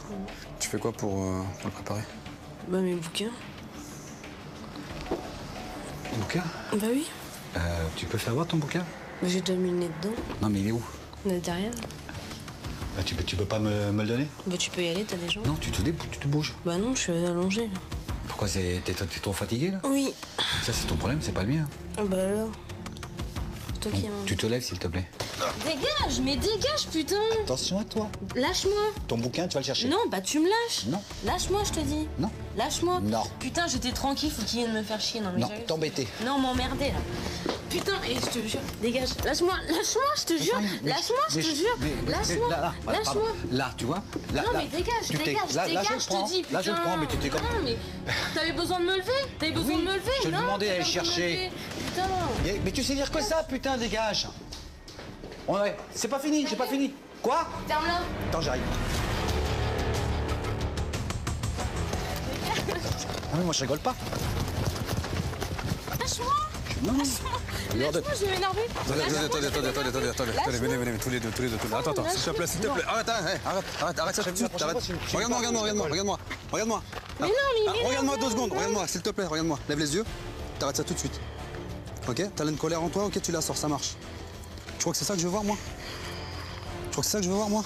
Tu fais quoi pour le préparer? Bah mes bouquins. Bouquin? Bah oui. Tu peux faire voir ton bouquin? Bah, j'ai déjà mis le nez dedans. Non, mais il est où? On est derrière. Bah, tu peux pas me le donner? Bah tu peux y aller, t'as des gens. Non, tu te bouges. Bah non, je suis allongée. Là. Pourquoi t'es trop fatigué, là? Oui. Ça, c'est ton problème, c'est pas le mien. Bah alors. Toi qui Tu te lèves, s'il te plaît. Dégage, mais dégage, putain! Attention à toi. Lâche-moi! Ton bouquin, tu vas le chercher. Non, bah tu me lâches! Non. Lâche-moi, je te dis! Non. Lâche-moi! Non. Putain, j'étais tranquille, faut qu'il vienne me faire chier. Non, mais Non, sérieux. t'embêter. Non, m'emmerder là. Putain, et je te jure, dégage. Lâche-moi, lâche-moi, je te jure. Lâche-moi, je te jure. Lâche-moi, lâche-moi. Là, tu vois? Là, Non, mais dégage, dégage, là, dégage, je le je prends. te dis, putain. Là, je le prends, mais t'étais comme... Non, mais t'avais besoin de me lever? T'avais besoin de me lever? je te Non, demandais t'avais d'aller besoin de me chercher. lever. Putain. Mais tu sais dire que ça, putain, dégage. Ouais, c'est pas fini, j'ai pas fini. Quoi? Ferme-la. Attends, j'arrive. Ah, mais moi, je rigole pas. Lâche-moi. Non, non. Lâche-moi, je vais m'énerver. Attendez, venez, tous les deux. Attends, s'il te plaît, arrête ça tout de suite, arrête. Regarde-moi. Mais non, mais Regarde-moi 2 secondes, regarde-moi, s'il te plaît, regarde-moi. Lève les yeux, t'arrêtes ça tout de suite. Ok? T'as une colère en toi, ok, tu la sors, ça marche. Tu crois que c'est ça que je veux voir, moi? crois que c'est ça que je veux voir, moi?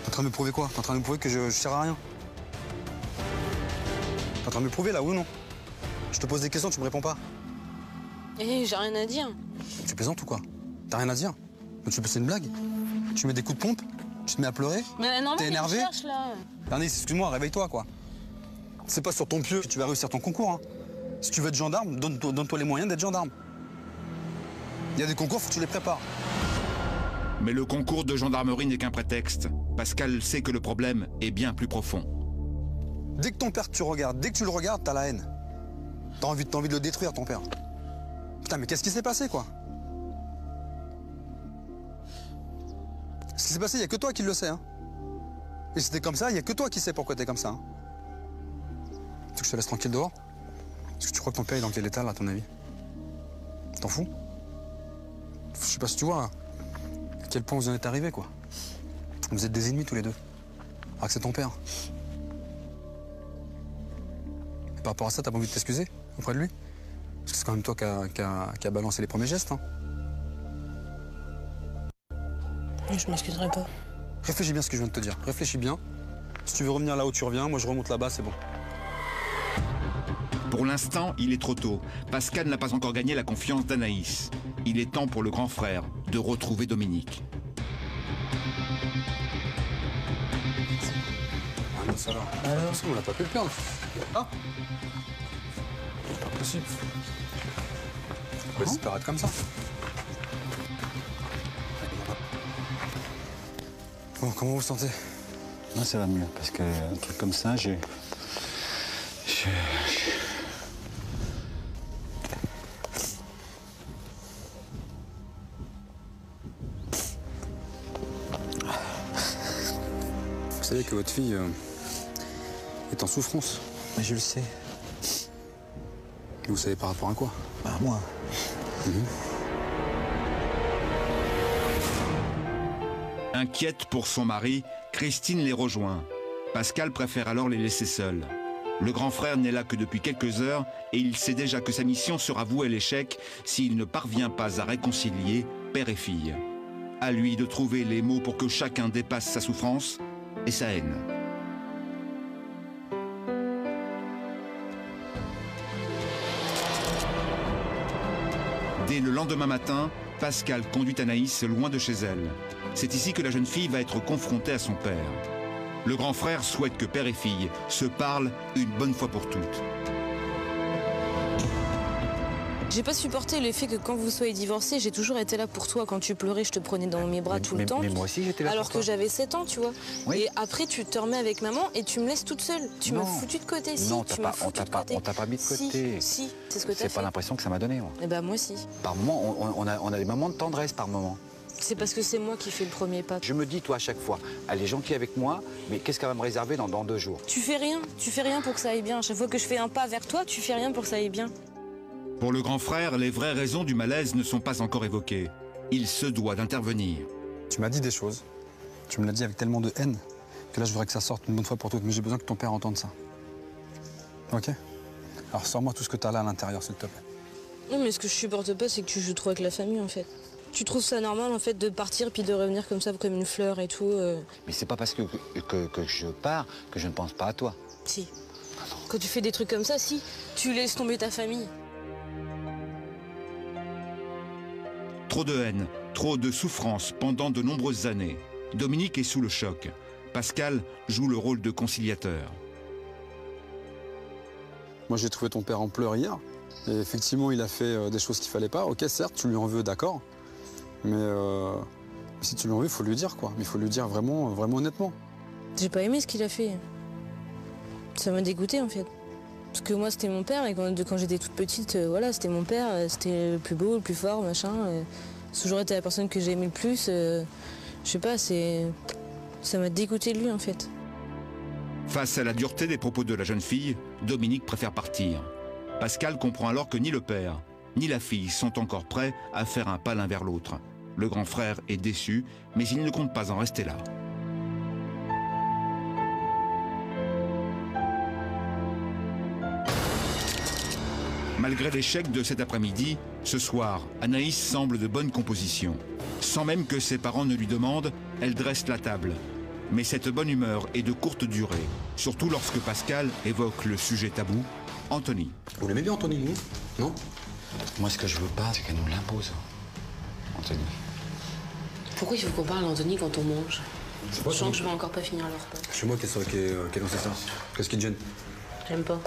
T'es en train de me prouver quoi? T'es en train de me prouver que je sers à rien? T'es en train de me prouver, là, oui ou non? Je te pose des questions, tu me réponds pas. Eh, j'ai rien à dire. Tu plaisantes ou quoi? T'as rien à dire? Mais c'est une blague? Tu mets des coups de pompe? Tu te mets à pleurer? Mais non, T'es énervé? cherche, là. Anaïs, excuse-moi, réveille-toi, quoi. C'est pas sur ton pieu que tu vas réussir ton concours, hein. Si tu veux être gendarme, donne-toi les moyens d'être gendarme. Il y a des concours, faut que tu les prépares. Mais le concours de gendarmerie n'est qu'un prétexte. Pascal sait que le problème est bien plus profond. Dès que ton père tu regardes, dès que tu le regardes, t'as la haine. T'as envie de le détruire, ton père. Putain, mais qu'est-ce qui s'est passé, quoi? Ce qui s'est passé, il n'y a que toi qui le sais, hein. Et si t'es comme ça, il n'y a que toi qui sais pourquoi t'es comme ça, hein. Tu veux que je te laisse tranquille dehors? Est-ce que tu crois que ton père est dans quel état, là, à ton avis? T'en fous? Je sais pas si tu vois, hein, à quel point vous en êtes arrivés, quoi. Vous êtes des ennemis, tous les deux. Alors que c'est ton père. Et par rapport à ça, t'as pas envie de t'excuser auprès de lui? Parce que c'est quand même toi qui a balancé les premiers gestes, hein. Je m'excuserai pas. Réfléchis bien à ce que je viens de te dire. Réfléchis bien. Si tu veux revenir là où tu reviens, moi je remonte là-bas, c'est bon. Pour l'instant, il est trop tôt. Pascal n'a pas encore gagné la confiance d'Anaïs. Il est temps pour le grand frère de retrouver Dominique. Ah non, ça va. Alors, on n'a pas pu le perdre. Ah, c'est pas possible. On va disparaître comme ça. Bon, comment vous vous sentez? Non, ça va mieux, parce qu'un truc comme ça, j'ai... Vous savez que votre fille est en souffrance. Mais je le sais. Vous savez par rapport à quoi? Bah, moi. Inquiète pour son mari, Christine les rejoint. Pascal préfère alors les laisser seuls. Le grand frère n'est là que depuis quelques heures et il sait déjà que sa mission sera vouée à l'échec s'il ne parvient pas à réconcilier père et fille. À lui de trouver les mots pour que chacun dépasse sa souffrance et sa haine. Dès le lendemain matin, Pascal conduit Anaïs loin de chez elle. C'est ici que la jeune fille va être confrontée à son père. Le grand frère souhaite que père et fille se parlent une bonne fois pour toutes. J'ai pas supporté le fait que quand vous soyez divorcés, j'ai toujours été là pour toi. Quand tu pleurais, je te prenais dans mes bras tout le temps. Mais moi aussi, j'étais là alors pour toi. que j'avais 7 ans, tu vois. Oui. Et après, tu te remets avec maman et tu me laisses toute seule. Tu m'as foutu de côté. Non, si, on t'a pas mis de côté. Si, c'est ce que t'as fait. C'est pas l'impression que ça m'a donné, moi. Eh ben, moi aussi. Par moments, on a des moments de tendresse par moment. C'est parce que c'est moi qui fais le premier pas. Je me dis, toi, à chaque fois, elle est gentille avec moi, mais qu'est-ce qu'elle va me réserver dans 2 jours? Tu fais rien pour que ça aille bien. À chaque fois que je fais un pas vers toi, tu fais rien pour que ça aille bien. Pour le grand frère, les vraies raisons du malaise ne sont pas encore évoquées. Il se doit d'intervenir. Tu m'as dit des choses. Tu me l'as dit avec tellement de haine que là, je voudrais que ça sorte une bonne fois pour toutes. Mais j'ai besoin que ton père entende ça. Ok? Alors, sors-moi tout ce que t'as là à l'intérieur, s'il te plaît. Non, mais ce que je supporte pas, c'est que tu joues trop avec la famille, en fait. Tu trouves ça normal, en fait, de partir puis de revenir comme ça, comme une fleur et tout Mais c'est pas parce que je pars que je ne pense pas à toi. Si. Quand tu fais des trucs comme ça, si. Tu laisses tomber ta famille. Trop de haine, trop de souffrance pendant de nombreuses années. Dominique est sous le choc. Pascal joue le rôle de conciliateur. Moi, j'ai trouvé ton père en pleurs hier. Et effectivement, il a fait des choses qu'il fallait pas. Ok, certes, tu lui en veux, d'accord. Mais si tu lui en veux, il faut lui dire, quoi. Mais il faut lui dire vraiment, vraiment honnêtement. J'ai pas aimé ce qu'il a fait. Ça m'a dégoûté, en fait. Parce que moi, c'était mon père, et quand j'étais toute petite, voilà, c'était mon père, c'était le plus beau, le plus fort, machin. C'est toujours été la personne que j'ai aimé le plus. Je sais pas, ça m'a dégoûté de lui, en fait. Face à la dureté des propos de la jeune fille, Dominique préfère partir. Pascal comprend alors que ni le père, ni la fille sont encore prêts à faire un pas l'un vers l'autre. Le grand frère est déçu, mais il ne compte pas en rester là. Malgré l'échec de cet après-midi, ce soir, Anaïs semble de bonne composition. Sans même que ses parents ne lui demandent, elle dresse la table. Mais cette bonne humeur est de courte durée, surtout lorsque Pascal évoque le sujet tabou, Anthony. Vous l'aimez bien, Anthony, vous? Non? Moi, ce que je veux pas, c'est qu'elle nous l'impose, Anthony. Pourquoi il faut qu'on parle à Anthony quand on mange? Je Je sens que je vais encore pas finir le repas. C'est moi qui est dans ça. Qu'est-ce qui te gêne? J'aime pas.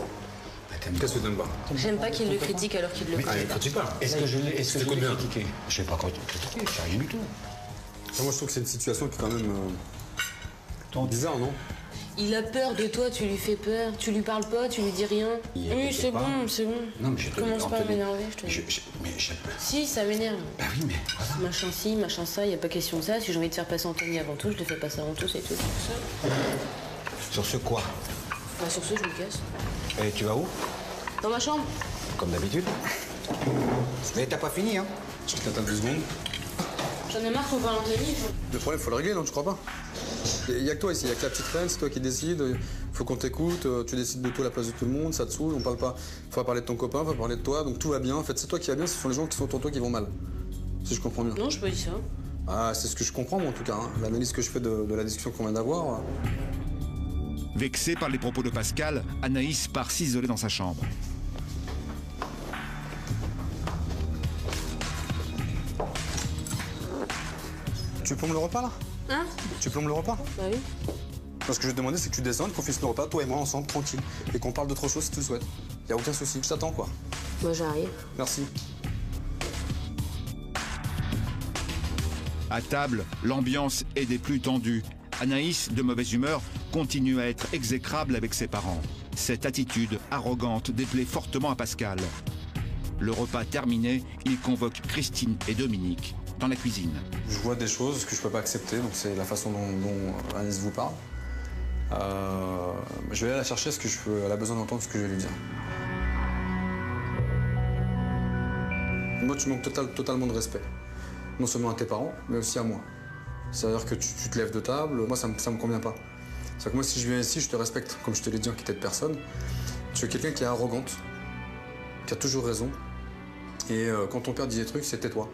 Qu'est-ce que tu n'aimes pas? J'aime pas qu'il le critique alors qu'il le critique. Critique pas. Est-ce que je l'ai critiqué? Je sais pas quand critiqué, j'ai rien du tout. Moi, je trouve que c'est une situation qui est quand même bizarre, non? Il a peur de toi, tu lui fais peur. Tu lui parles pas, tu lui dis rien. Oui, c'est bon, c'est bon. Non, mais je te Commence pas à m'énerver, je te dis. Mais Si, ça m'énerve. bah oui, mais voilà. Machin ci, machin ça, y a pas question de ça. Si j'ai envie de faire passer Anthony avant tout, je le fais passer avant tout, c'est tout. Sur ce quoi? Bah, sur ce, je me casse. Et tu vas où? Dans ma chambre. Comme d'habitude. Mais t'as pas fini, hein? Je t'attends 2 secondes. J'en ai marre qu'on parle Anthony. Le problème, faut le régler, non? Tu crois pas? Il y a que toi ici, il y a que la petite reine, c'est toi qui décides. Faut qu'on t'écoute, tu décides de tout à la place de tout le monde, ça te saoule, on parle pas. Faut parler de ton copain, faut parler de toi, donc tout va bien. En fait, c'est toi qui va bien, ce sont les gens qui sont autour de toi qui vont mal. Si je comprends bien. Non, je peux dire ça. Ah, c'est ce que je comprends, moi, en tout cas. Hein. L'analyse que je fais de la discussion qu'on vient d'avoir. Vexée par les propos de Pascal, Anaïs part s'isoler dans sa chambre. Tu plombes le repas, là? Hein? Tu plombes le repas? Bah oui. Ce que je vais te demander, c'est que tu descendes, qu'on finisse le repas, toi et moi, ensemble, tranquille. Et qu'on parle d'autre chose si tu le souhaites. Y a aucun souci. Je t'attends, quoi. Moi, j'arrive. Merci. À table, l'ambiance est des plus tendues. Anaïs, de mauvaise humeur, continue à être exécrable avec ses parents. Cette attitude arrogante déplaît fortement à Pascal. Le repas terminé, il convoque Christine et Dominique dans la cuisine. Je vois des choses que je peux pas accepter, donc c'est la façon dont Anaïs vous parle. Je vais aller la chercher parce que elle a besoin d'entendre ce que je vais lui dire. Moi, tu manques totalement de respect. Non seulement à tes parents, mais aussi à moi. C'est-à-dire que tu te lèves de table, moi ça me convient pas. C'est-à-dire que moi si je viens ici, je te respecte, comme je te l'ai dit en quitté de personne. Tu es quelqu'un qui est arrogante, qui a toujours raison. Et quand ton père dit des trucs, c'est tais-toi.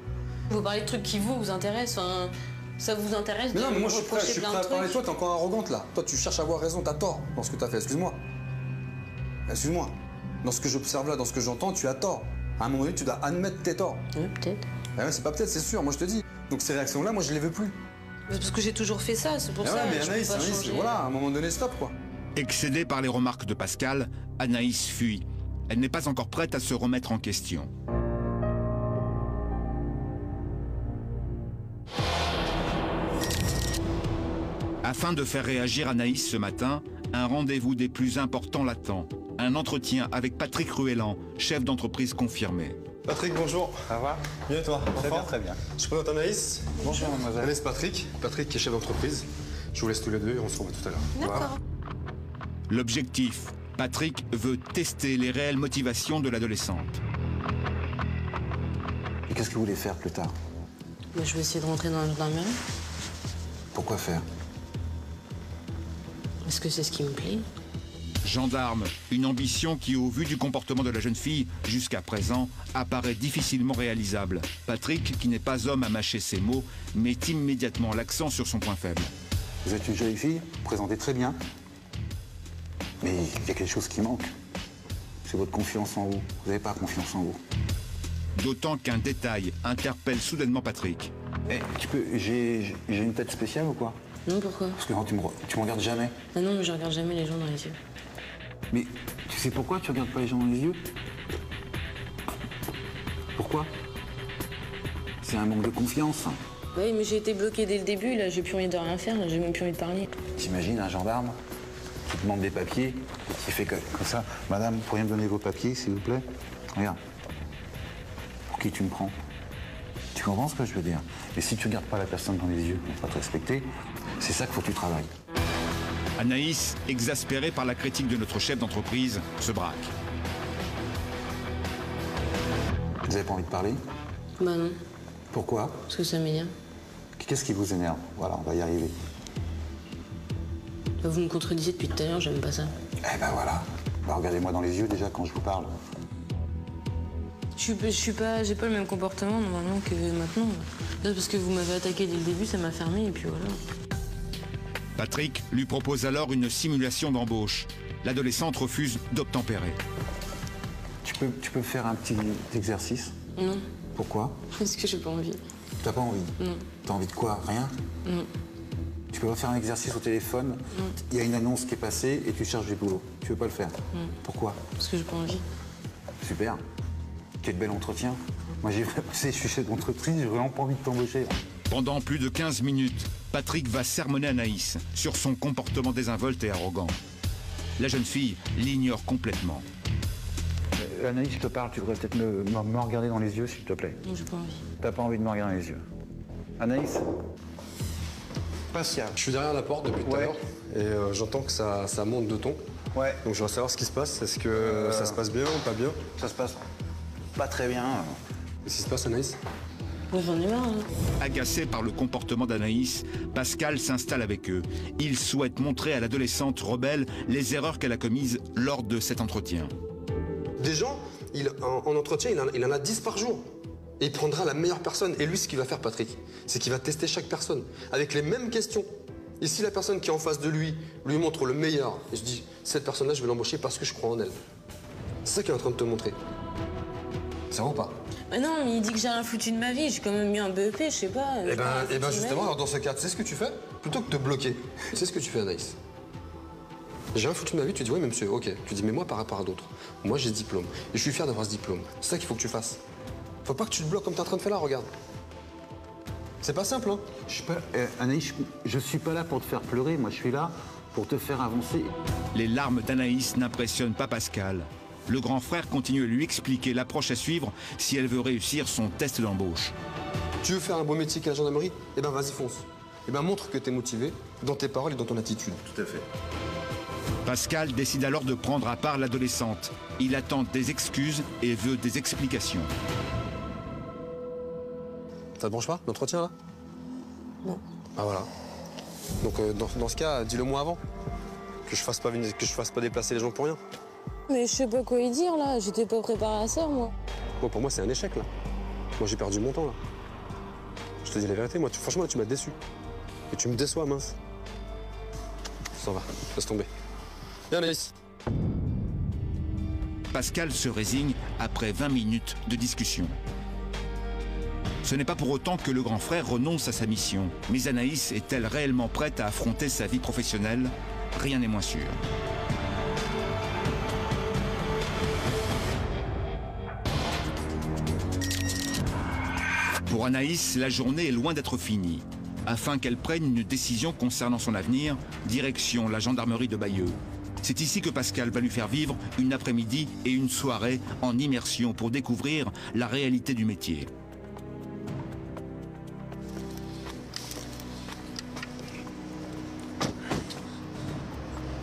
Vous parlez de trucs qui vous intéressent, enfin, ça vous intéresse Mais non, mais moi je suis prêt à parler de toi, t'es encore arrogante là. Toi tu cherches à avoir raison, t'as tort dans ce que t'as fait, excuse-moi. Excuse-moi. Dans ce que j'observe là, dans ce que j'entends, tu as tort. À un moment donné, tu dois admettre tes torts. Oui, peut-être. Ouais, c'est pas peut-être, c'est sûr, moi je te dis. Donc ces réactions-là, moi je les veux plus. Parce que j'ai toujours fait ça, c'est pour ça. Ouais, mais je Anaïs, peux pas changer. voilà, à un moment donné, stop quoi. Excédée par les remarques de Pascal, Anaïs fuit. Elle n'est pas encore prête à se remettre en question. Afin de faire réagir Anaïs ce matin, un rendez-vous des plus importants l'attend. Un entretien avec Patrick Ruellan, chef d'entreprise confirmé. Patrick, bonjour. Ça va? Bien et toi? Très bien, très bien. Je présente Anaïs. Bonjour, mademoiselle. Anaïs, Patrick. Patrick qui est chef d'entreprise. Je vous laisse tous les deux et on se revoit tout à l'heure. D'accord. L'objectif, Patrick veut tester les réelles motivations de l'adolescente. Et qu'est-ce que vous voulez faire plus tard? Bah, je vais essayer de rentrer dans la gendarmerie. Pourquoi faire? Parce que c'est ce qui me plaît. Gendarme, une ambition qui, au vu du comportement de la jeune fille, jusqu'à présent, apparaît difficilement réalisable. Patrick, qui n'est pas homme à mâcher ses mots, met immédiatement l'accent sur son point faible. Vous êtes une jolie fille, vous présentez très bien. Mais il y a quelque chose qui manque. C'est votre confiance en vous. Vous n'avez pas confiance en vous. D'autant qu'un détail interpelle soudainement Patrick. Eh, j'ai une tête spéciale ou quoi? Non, pourquoi? Parce que non, tu me regardes jamais. Ah non, mais je regarde jamais les gens dans les yeux. Mais tu sais pourquoi tu regardes pas les gens dans les yeux? Pourquoi? C'est un manque de confiance. Oui, mais j'ai été bloquée dès le début, là, j'ai plus envie de rien faire, là, j'ai même plus envie de parler. T'imagines un gendarme qui te demande des papiers, qui fait comme ça. Madame, vous pourriez me donner vos papiers, s'il vous plaît? Regarde. Pour qui tu me prends? Tu comprends ce que je veux dire? Et si tu regardes pas la personne dans les yeux, elle va pas te respecter. C'est ça qu'il faut que tu travailles. Anaïs, exaspérée par la critique de notre chef d'entreprise, se braque. Vous avez pas envie de parler? Bah non, Pourquoi? parce que ça m'énerve. Qu'est-ce qui vous énerve? Voilà, on va y arriver. Bah, vous me contredisez depuis tout à l'heure, j'aime pas ça. Eh ben voilà. Bah, regardez-moi dans les yeux déjà quand je vous parle. J'ai pas le même comportement normalement que maintenant. Là, parce que vous m'avez attaqué dès le début, ça m'a fermé et puis voilà. Patrick lui propose alors une simulation d'embauche. L'adolescente refuse d'obtempérer. Tu peux faire un petit exercice? Non. Pourquoi? Parce que j'ai pas envie. T'as pas envie? Non. T'as envie de quoi? Rien? Non. Tu peux pas faire un exercice au téléphone? Il y a une annonce qui est passée et tu cherches du boulot. Tu veux pas le faire? Pourquoi? Parce que j'ai pas envie. Super. Quel bel entretien. Moi, je suis chef d'entreprise, j'ai vraiment pas envie de t'embaucher. Pendant plus de 15 minutes, Patrick va sermonner Anaïs sur son comportement désinvolte et arrogant. La jeune fille l'ignore complètement. Anaïs, je te parle, tu devrais peut-être me regarder dans les yeux, s'il te plaît. Non, j'ai pas envie. T'as pas envie de me regarder dans les yeux. Anaïs? Pascal. Je suis derrière la porte depuis tout à l'heure et j'entends que ça monte de ton. Ouais. Donc je voudrais savoir ce qui se passe. Est-ce que ça se passe bien ou pas bien? Ça se passe pas très bien. Qu'est-ce qui se passe, Anaïs? Moi, j'en ai marre. Hein. Agacé par le comportement d'Anaïs, Pascal s'installe avec eux. Il souhaite montrer à l'adolescente rebelle les erreurs qu'elle a commises lors de cet entretien. Des gens, en entretien, il en a 10 par jour. Et il prendra la meilleure personne. Et lui, ce qu'il va faire, Patrick, c'est qu'il va tester chaque personne avec les mêmes questions. Et si la personne qui est en face de lui montre le meilleur, et je dis, cette personne-là, je vais l'embaucher parce que je crois en elle. C'est ça qu'il est en train de te montrer. Ça va ou pas? Mais non, mais il dit que j'ai rien foutu de ma vie. J'ai quand même eu un BEP, je sais pas. Eh ben justement, alors dans ce cas, tu sais ce que tu fais? Plutôt que de te bloquer, tu sais ce que tu fais, Anaïs? J'ai rien foutu de ma vie, tu dis oui, mais monsieur, ok. Tu dis mais moi par rapport à d'autres, moi j'ai ce diplôme et je suis fier d'avoir ce diplôme. C'est ça qu'il faut que tu fasses. Faut pas que tu te bloques comme t'es en train de faire là, regarde. C'est pas simple, hein? Je suis pas, Anaïs, je suis pas là pour te faire pleurer, moi je suis là pour te faire avancer. Les larmes d'Anaïs n'impressionnent pas Pascal. Le grand frère continue à lui expliquer l'approche à suivre si elle veut réussir son test d'embauche. Tu veux faire un beau métier qu'à la gendarmerie? Eh ben vas-y, fonce. Eh ben montre que t'es motivé dans tes paroles et dans ton attitude. Tout à fait. Pascal décide alors de prendre à part l'adolescente. Il attend des excuses et veut des explications. Ça te branche pas, l'entretien, là? Non. Ah voilà. Donc dans ce cas, dis-le moi avant. Que je fasse pas déplacer les gens pour rien. Mais je sais pas quoi y dire, là. J'étais pas préparée à ça, moi. Moi, pour moi, c'est un échec, là. Moi, j'ai perdu mon temps, là. Je te dis la vérité, moi, franchement, là, tu m'as déçu. Et tu me déçois, mince. Ça va, laisse tomber. Viens, Anaïs. Pascal se résigne après 20 minutes de discussion. Ce n'est pas pour autant que le grand frère renonce à sa mission. Mais Anaïs est-elle réellement prête à affronter sa vie professionnelle? Rien n'est moins sûr. Pour Anaïs, la journée est loin d'être finie. Afin qu'elle prenne une décision concernant son avenir, direction la gendarmerie de Bayeux. C'est ici que Pascal va lui faire vivre une après-midi et une soirée en immersion pour découvrir la réalité du métier.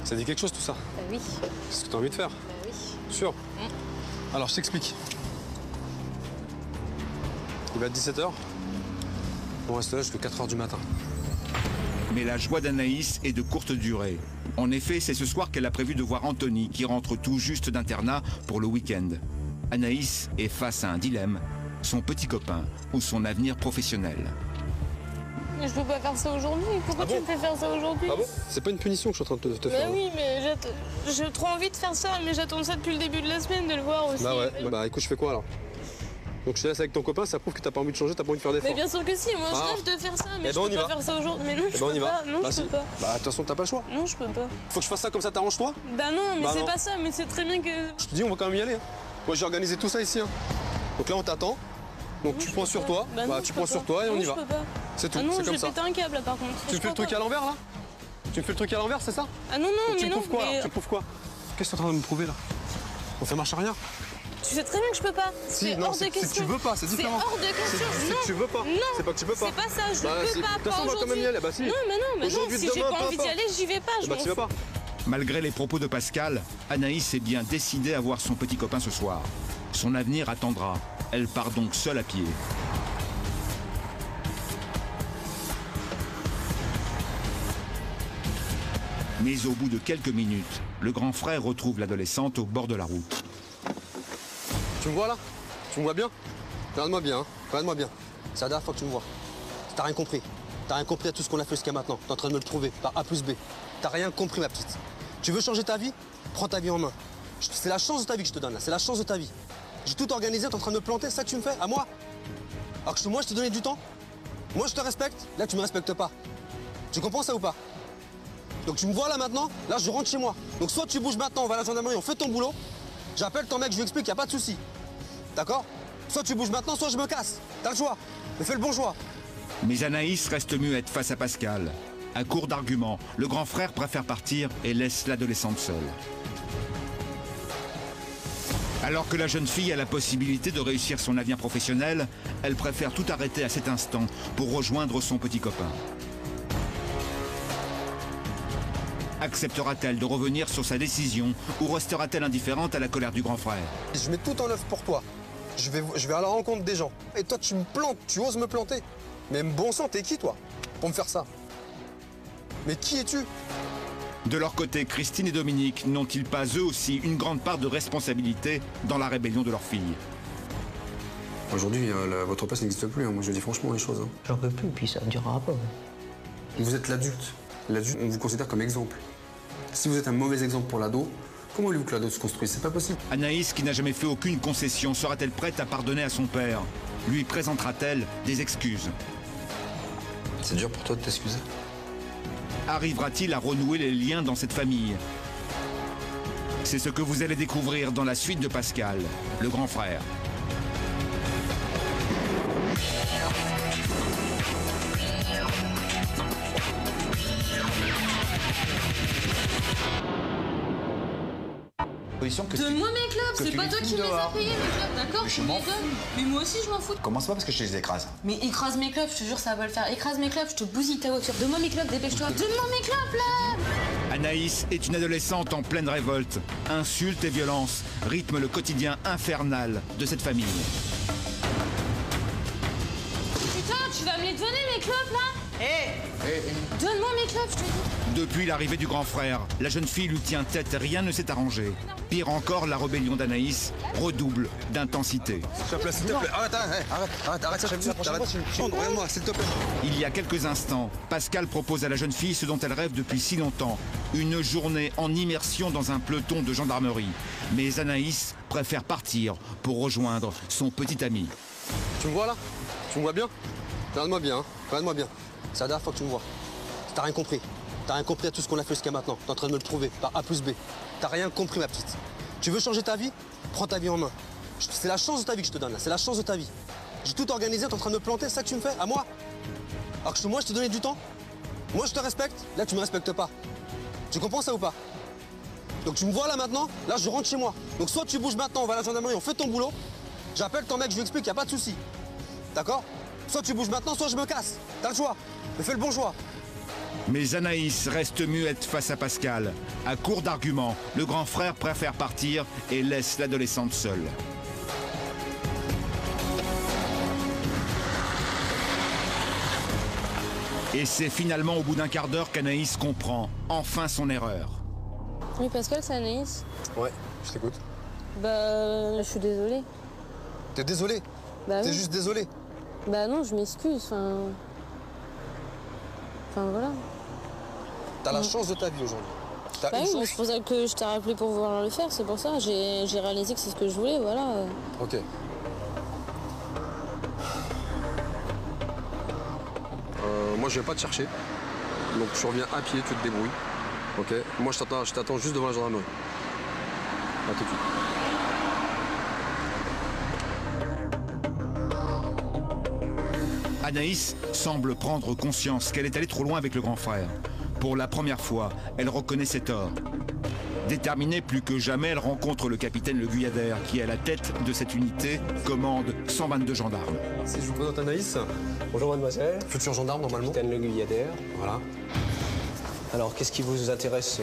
Ça dit quelque chose, tout ça? Bah oui. C'est ce que t'as envie de faire? Bah oui. Sûr? Alors, je t'explique. Il va être 17h. On reste là jusqu'à 4h du matin. Mais la joie d'Anaïs est de courte durée. En effet, c'est ce soir qu'elle a prévu de voir Anthony, qui rentre tout juste d'internat pour le week-end. Anaïs est face à un dilemme, son petit copain ou son avenir professionnel. Mais je peux pas faire ça aujourd'hui. Pourquoi tu me fais faire ça aujourd'hui? Ah bon? C'est pas une punition que je suis en train de te faire. Bah oui, mais j'ai trop envie de faire ça, mais j'attends ça depuis le début de la semaine, de le voir aussi. Bah ouais, bah écoute, je fais quoi alors? Donc je te laisse avec ton copain, ça prouve que t'as pas envie de changer, t'as pas envie de faire d'efforts. Mais bien sûr que si, moi je rêve de faire ça, mais je peux pas faire ça aujourd'hui. Mais non, je peux pas. Non, je peux pas. Bah de toute façon, t'as pas le choix. Non, je peux pas. Faut que je fasse ça comme ça, t'arranges-toi? Bah non, mais c'est pas ça, mais c'est très bien que... Je te dis, on va quand même y aller. Moi j'ai organisé tout ça ici. Donc là, on t'attend. Donc tu prends sur toi, tu prends sur toi et on y va. C'est tout, c'est comme ça. Je vais péter un câble là par contre. Tu me fais le truc à l'envers là? Tu me fais le truc à l'envers, c'est ça? Ah non, non, mais non. Tu me prouves quoi? Qu'est-ce que t'es en train de me prouver là? On fait marche arrière? Tu sais très bien que je peux pas. Si, non, c'est que tu veux pas, c'est différent. C'est hors de question. C'est que tu veux pas. Non, c'est pas que tu peux pas. C'est pas ça, je peux pas. De toute façon, on va quand même y aller. Bah si. Non, mais non, si j'ai pas envie d'y aller, j'y vais pas. Bah tu vas pas. Malgré les propos de Pascal, Anaïs est bien décidée à voir son petit copain ce soir. Son avenir attendra. Elle part donc seule à pied. Mais au bout de quelques minutes, le grand frère retrouve l'adolescente au bord de la route. Tu me vois là? Tu me vois bien? Regarde-moi bien, hein. Regarde-moi bien. C'est la dernière fois que tu me vois. T'as rien compris. T'as rien compris à tout ce qu'on a fait jusqu'à maintenant. T'es en train de me le prouver par A plus B. T'as rien compris, ma petite. Tu veux changer ta vie? Prends ta vie en main. C'est la chance de ta vie que je te donne, là. C'est la chance de ta vie. J'ai tout organisé, t'es en train de me planter, c'est ça que tu me fais? À moi? Alors que moi, je t'ai donné du temps? Moi, je te respecte. Là, tu me respectes pas. Tu comprends ça ou pas? Donc tu me vois là maintenant, là je rentre chez moi. Donc soit tu bouges maintenant, on va à la gendarmerie, on fait ton boulot. J'appelle ton mec, je lui explique, y a pas de souci. D'accord? Soit tu bouges maintenant, soit je me casse. T'as le choix. Mais fais le bon choix. Mais Anaïs reste muette face à Pascal. À court d'arguments, le grand frère préfère partir et laisse l'adolescente seule. Alors que la jeune fille a la possibilité de réussir son avenir professionnel, elle préfère tout arrêter à cet instant pour rejoindre son petit copain. Acceptera-t-elle de revenir sur sa décision ou restera-t-elle indifférente à la colère du grand frère? Je mets tout en œuvre pour toi. Je vais à la rencontre des gens. Et toi, tu me plantes, tu oses me planter. Mais bon sang, t'es qui, toi, pour me faire ça? Mais qui es-tu? De leur côté, Christine et Dominique n'ont-ils pas eux aussi une grande part de responsabilité dans la rébellion de leur fille? Aujourd'hui, votre place n'existe plus, hein. Moi je dis franchement les choses. Hein. J'en peux plus, puis ça ne durera pas. Vous êtes l'adulte. L'adulte, on vous considère comme exemple. Si vous êtes un mauvais exemple pour l'ado, comment voulez-vous que l'ado se construise? C'est pas possible. Anaïs, qui n'a jamais fait aucune concession, sera-t-elle prête à pardonner à son père? Lui présentera-t-elle des excuses? C'est dur pour toi de t'excuser? Arrivera-t-il à renouer les liens dans cette famille? C'est ce que vous allez découvrir dans la suite de Pascal, le grand frère. Donne-moi mes clubs, c'est pas toi qui me les as payés mes clubs, d'accord? Tu me les donnes. Mais moi aussi je m'en fous. Commence pas parce que je te les écrase. Mais écrase mes clubs, je te jure ça va le faire. Écrase mes clubs, je te bousille ta voiture. Donne-moi mes clubs, dépêche-toi. Donne-moi mes clubs là. Anaïs est une adolescente en pleine révolte. Insultes et violences rythment le quotidien infernal de cette famille. Putain, tu vas me les donner mes clubs là? Donne-moi mes clubs, je te dis. Depuis l'arrivée du grand frère, la jeune fille lui tient tête et rien ne s'est arrangé. Pire encore, la rébellion d'Anaïs redouble d'intensité. S'il te plaît, s'il te plaît. Arrête, regarde-moi, s'il te plaît. Il y a quelques instants, Pascal propose à la jeune fille ce dont elle rêve depuis si longtemps. Une journée en immersion dans un peloton de gendarmerie. Mais Anaïs préfère partir pour rejoindre son petit ami. Tu me vois là? Tu me vois bien? Regarde-moi bien, hein. Regarde-moi bien. C'est la dernière fois que tu me vois. T'as rien compris. T'as rien compris à tout ce qu'on a fait jusqu'à maintenant. T'es en train de me le prouver par A plus B. T'as rien compris, ma petite. Tu veux changer ta vie? Prends ta vie en main. C'est la chance de ta vie que je te donne, là. C'est la chance de ta vie. J'ai tout organisé, t'es en train de me planter, c'est ça que tu me fais? À moi? Alors que moi, je t'ai donné du temps? Moi, je te respecte. Là, tu me respectes pas. Tu comprends ça ou pas? Donc tu me vois là maintenant, là, je rentre chez moi. Donc soit tu bouges maintenant, on va à la gendarmerie, on fait ton boulot. J'appelle ton mec, je lui explique, y a pas de souci. D'accord? Soit tu bouges maintenant, soit je me casse. T'as le choix. Mais fais le bon choix. Mais Anaïs reste muette face à Pascal. À court d'arguments, le grand frère préfère partir et laisse l'adolescente seule. Et c'est finalement au bout d'un quart d'heure qu'Anaïs comprend enfin son erreur. Oui, Pascal, c'est Anaïs. Ouais, je t'écoute. Bah, je suis désolée. T'es désolé? Bah T'es oui. juste désolé? Bah non, je m'excuse, Enfin, voilà. T'as la chance de ta vie aujourd'hui. T'as Bah une oui, chance. mais c'est pour ça que je t'ai rappelé pour vouloir le faire, c'est pour ça. J'ai réalisé que c'est ce que je voulais, voilà. Ok. Moi, je vais pas te chercher. Donc, je reviens à pied, tu te débrouilles. Ok. Moi, je t'attends juste devant la gendarmerie. À tout de suite. Anaïs semble prendre conscience qu'elle est allée trop loin avec le grand frère. Pour la première fois, elle reconnaît ses torts. Déterminée plus que jamais, elle rencontre le capitaine Le Guyadère, qui, à la tête de cette unité, commande 122 gendarmes. Si je vous présente Anaïs. Bonjour mademoiselle. Futur gendarme normalement. Capitaine Le Guyadère. Voilà. Alors, qu'est-ce qui vous intéresse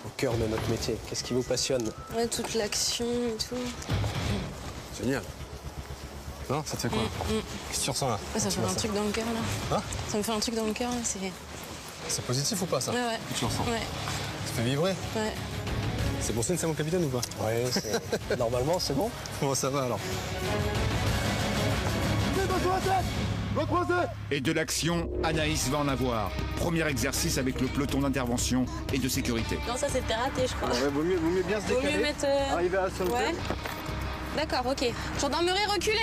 au cœur de notre métier? Qu'est-ce qui vous passionne? Ouais, toute l'action et tout. Génial. Non, ça te fait quoi? Qu'est-ce que tu ressens là? Ouais, ça me fait un truc dans le cœur là. Hein? Ça me fait un truc dans le cœur là, c'est. C'est positif ou pas ça? Ouais, ouais. Qu'est-ce que tu ressens? Ouais. Ça fait vibrer? Ouais. C'est bon signe, c'est mon capitaine ou pas? Oui, normalement, c'est bon. Bon, ça va alors. Et de l'action, Anaïs va en avoir. Premier exercice avec le peloton d'intervention et de sécurité. Non, ça c'était raté, je crois. Ouais, vaut mieux bien se décaler. Vaut mieux mettre. Arriver à sauter. Ouais. D'accord, ok. Gendarmerie, reculez.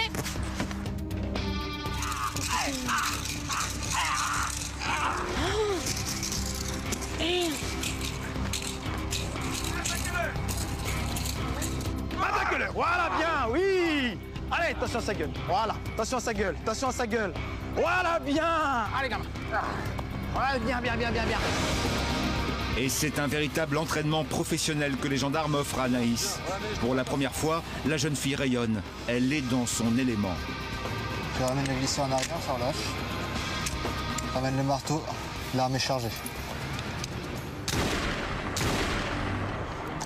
Attaque-le. Voilà, bien, oui. Allez, attention à sa gueule. Voilà, attention à sa gueule, attention à sa gueule. Voilà, bien. Allez, gamin. Voilà, bien. Et c'est un véritable entraînement professionnel que les gendarmes offrent à Anaïs. Pour la première fois, la jeune fille rayonne. Elle est dans son élément. Tu ramènes le glisseur en arrière, ça relâche. Ramène le marteau, l'arme est chargée.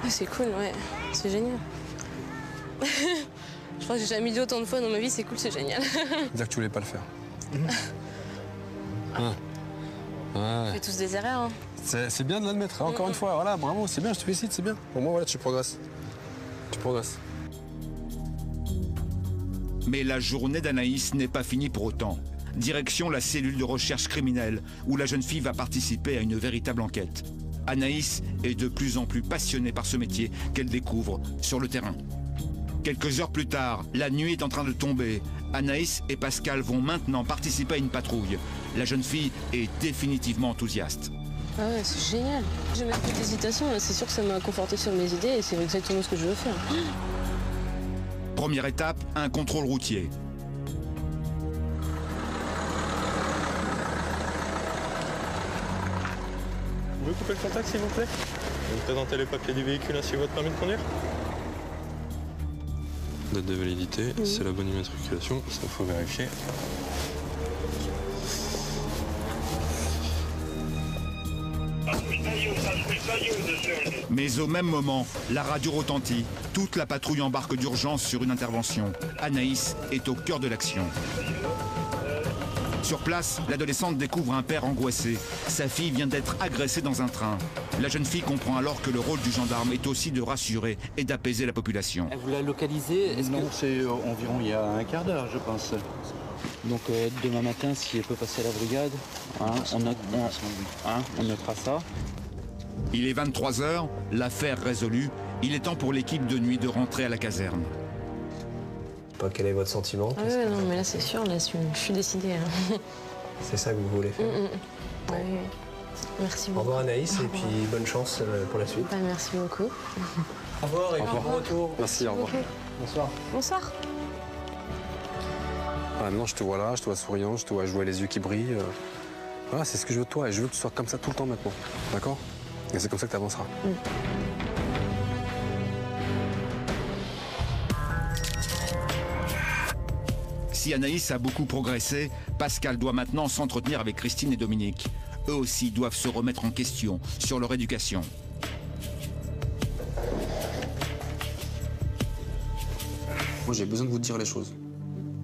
C'est cool, ouais. C'est génial. Je crois que j'ai jamais dit autant de fois dans ma vie, c'est cool, c'est génial. Dire que tu voulais pas le faire. On fait tous des erreurs. Hein. C'est bien de l'admettre, hein, encore une fois. Voilà, bravo, c'est bien, je te félicite, c'est bien. Au moins, voilà, tu progresses. Tu progresses. Mais la journée d'Anaïs n'est pas finie pour autant. Direction la cellule de recherche criminelle, où la jeune fille va participer à une véritable enquête. Anaïs est de plus en plus passionnée par ce métier qu'elle découvre sur le terrain. Quelques heures plus tard, la nuit est en train de tomber. Anaïs et Pascal vont maintenant participer à une patrouille. La jeune fille est définitivement enthousiaste. Ah ouais, c'est génial. J'ai même plus d'hésitation, c'est sûr que ça m'a conforté sur mes idées et c'est exactement ce que je veux faire. Première étape, un contrôle routier. Vous pouvez couper le contact, s'il vous plaît? Vous présentez les papiers du véhicule ainsi que votre permis de conduire? Date de validité, c'est la bonne immatriculation, ça faut vérifier. Mais au même moment, la radio retentit. Toute la patrouille embarque d'urgence sur une intervention. Anaïs est au cœur de l'action. Sur place, l'adolescente découvre un père angoissé. Sa fille vient d'être agressée dans un train. La jeune fille comprend alors que le rôle du gendarme est aussi de rassurer et d'apaiser la population. Vous la localisez? Non, c'est environ il y a un quart d'heure, je pense. Donc demain matin, si elle peut passer à la brigade, on notera ça. Il est 23h, l'affaire résolue. Il est temps pour l'équipe de nuit de rentrer à la caserne. Quel est votre sentiment? Ah ouais, non, mais là c'est sûr, là je suis décidée. Hein. C'est ça que vous voulez faire? Ouais. Merci beaucoup. Au revoir Anaïs et puis bonne chance pour la suite. Merci beaucoup. Au revoir et bon retour. Merci, au revoir. Bonsoir. Bonsoir. Voilà, maintenant, je te vois là, je te vois souriant, je te vois jouer les yeux qui brillent. Voilà, c'est ce que je veux de toi et je veux que tu sois comme ça tout le temps maintenant. D'accord? Et c'est comme ça que tu avanceras. Si Anaïs a beaucoup progressé, Pascal doit maintenant s'entretenir avec Christine et Dominique. Eux aussi doivent se remettre en question sur leur éducation. Moi, j'ai besoin de vous dire les choses.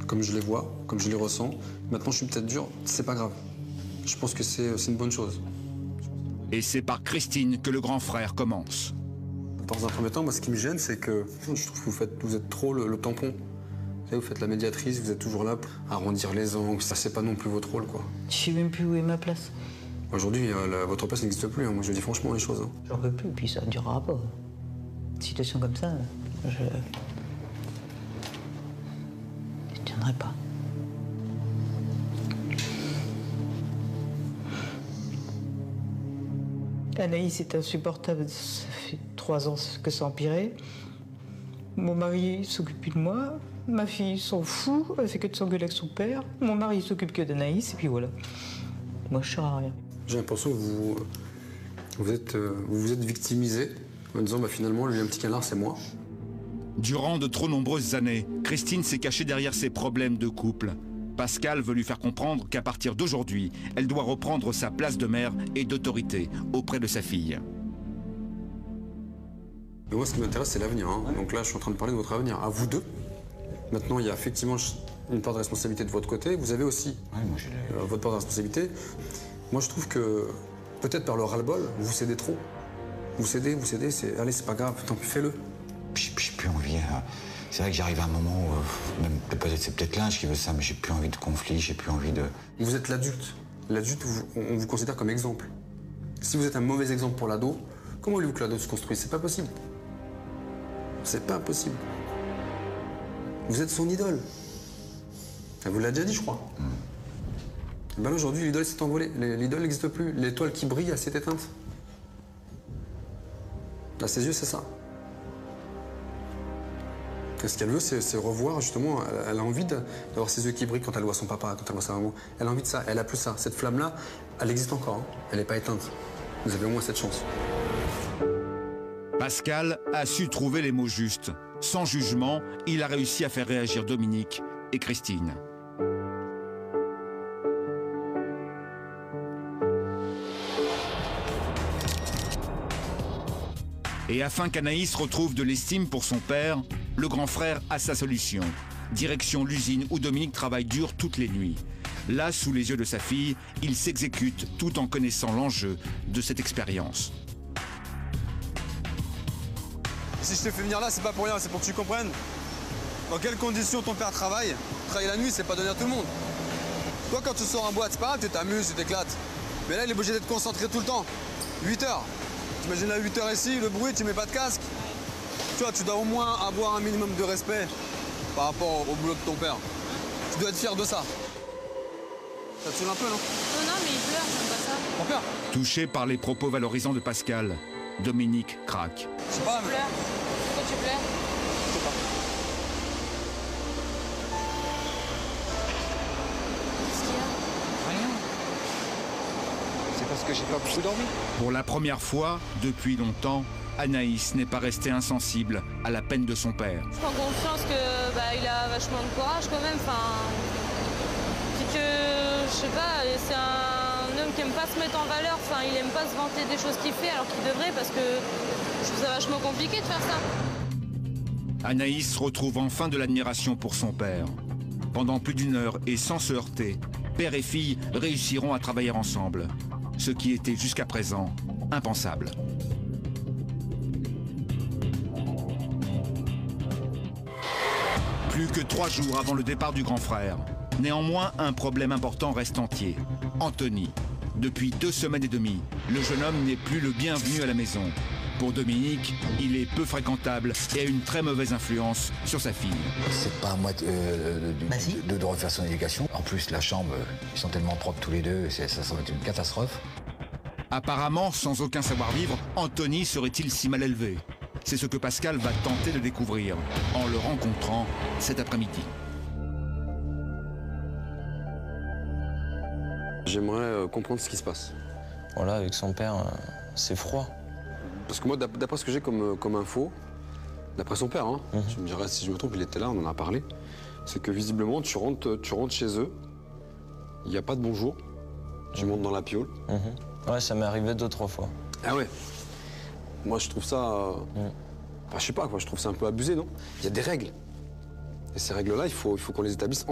Comme je les vois, comme je les ressens. Maintenant, je suis peut-être dur, c'est pas grave. Je pense que c'est une bonne chose. Et c'est par Christine que le grand frère commence. Dans un premier temps, moi, ce qui me gêne, c'est que je trouve que vous êtes trop le tampon. Vous faites la médiatrice, vous êtes toujours là pour arrondir les angles. Ça, c'est pas non plus votre rôle, quoi. Je sais même plus où est ma place. Aujourd'hui, votre place n'existe plus. Hein. Moi, je dis franchement les choses. Hein. J'en peux plus, puis ça ne durera pas. Une situation comme ça, je tiendrai pas. Anaïs est insupportable. Ça fait 3 ans que ça a empiré. Mon mari s'occupe plus de moi. Ma fille s'en fout, elle fait que de s'engueuler avec son père. Mon mari s'occupe que d'Anaïs, et puis voilà. Moi, je sers à rien. J'ai l'impression que vous vous êtes victimisé en disant finalement, lui, un petit canard, c'est moi. Durant de trop nombreuses années, Christine s'est cachée derrière ses problèmes de couple. Pascal veut lui faire comprendre qu'à partir d'aujourd'hui, elle doit reprendre sa place de mère et d'autorité auprès de sa fille. Mais moi, ce qui m'intéresse, c'est l'avenir. Hein. Donc là, je suis en train de parler de votre avenir. À vous deux. Maintenant, il y a effectivement une part de responsabilité de votre côté. Vous avez aussi votre part de responsabilité. Moi, je trouve que, peut-être par le ras-le-bol, vous cédez trop. Vous cédez, allez, c'est pas grave, tant pis, fais-le. J'ai plus envie. C'est vrai que j'arrive à un moment où, même c'est peut-être l'âge qui veut ça, mais j'ai plus envie de conflit, j'ai plus envie de... Vous êtes l'adulte. L'adulte, on vous considère comme exemple. Si vous êtes un mauvais exemple pour l'ado, comment voulez-vous que l'ado se construise? C'est pas possible. C'est pas possible. Vous êtes son idole. Elle vous l'a déjà dit, je crois. Ben là, aujourd'hui, l'idole s'est envolée. L'idole n'existe plus. L'étoile qui brille, elle s'est éteinte. À ses yeux, c'est ça. Et ce qu'elle veut, c'est revoir, justement, elle a envie d'avoir ses yeux qui brillent quand elle voit son papa, quand elle voit sa maman. Elle a envie de ça, elle a plus ça. Cette flamme-là, elle existe encore, hein. Elle n'est pas éteinte. Vous avez au moins cette chance. Pascal a su trouver les mots justes. Sans jugement, il a réussi à faire réagir Dominique et Christine. Et afin qu'Anaïs retrouve de l'estime pour son père, le grand frère a sa solution. Direction l'usine où Dominique travaille dur toutes les nuits. Là, sous les yeux de sa fille, il s'exécute tout en connaissant l'enjeu de cette expérience. Si je te fais venir là, c'est pas pour rien, c'est pour que tu comprennes dans quelles conditions ton père travaille. Travailler la nuit, c'est pas donné à tout le monde. Toi, quand tu sors en boîte, c'est pas grave, tu t'amuses, tu t'éclates. Mais là, il est obligé d'être concentré tout le temps. 8 heures. T'imagines à 8 heures ici, le bruit, tu mets pas de casque. Tu vois, tu dois au moins avoir un minimum de respect par rapport au boulot de ton père. Tu dois être fier de ça. Ça te saoule un peu, non? Non, mais il pleure, j'aime pas ça. Ton père? Touché par les propos valorisants de Pascal, Dominique craque. Je sais pas, mais... Pourquoi tu pleures? Je sais pas. Qu'est-ce qu'il y a? Rien. C'est parce que j'ai pas beaucoup dormi. Pour la première fois, depuis longtemps, Anaïs n'est pas restée insensible à la peine de son père. Je prends confiance que il a vachement de courage quand même. Puis que, je sais pas, c'est un homme qui aime pas se mettre en valeur. Enfin, il aime pas se vanter des choses qu'il fait alors qu'il devrait parce que je trouve ça vachement compliqué de faire ça. Anaïs retrouve enfin de l'admiration pour son père. Pendant plus d'une heure et sans se heurter, père et fille réussiront à travailler ensemble. Ce qui était jusqu'à présent impensable. Plus que 3 jours avant le départ du grand frère. Néanmoins, un problème important reste entier. Anthony. Depuis 2 semaines et demie, le jeune homme n'est plus le bienvenu à la maison. Pour Dominique, il est peu fréquentable et a une très mauvaise influence sur sa fille. C'est pas à moi de refaire son éducation. En plus, la chambre, ils sont tellement propres tous les deux, ça va être une catastrophe. Apparemment, sans aucun savoir-vivre, Anthony serait-il si mal élevé? C'est ce que Pascal va tenter de découvrir en le rencontrant cet après-midi. J'aimerais comprendre ce qui se passe. Voilà, avec son père, c'est froid. Parce que moi, d'après ce que j'ai comme info, d'après son père, hein, tu me diras si je me trompe, il était là, on en a parlé, c'est que visiblement, tu rentres chez eux, il n'y a pas de bonjour, tu montes dans la piole. Ouais, ça m'est arrivé 2-3 fois. Ah ouais. Moi, je trouve ça... je sais pas, quoi, je trouve ça un peu abusé, non? Il y a des règles. Et ces règles-là, il faut qu'on les établisse ensemble.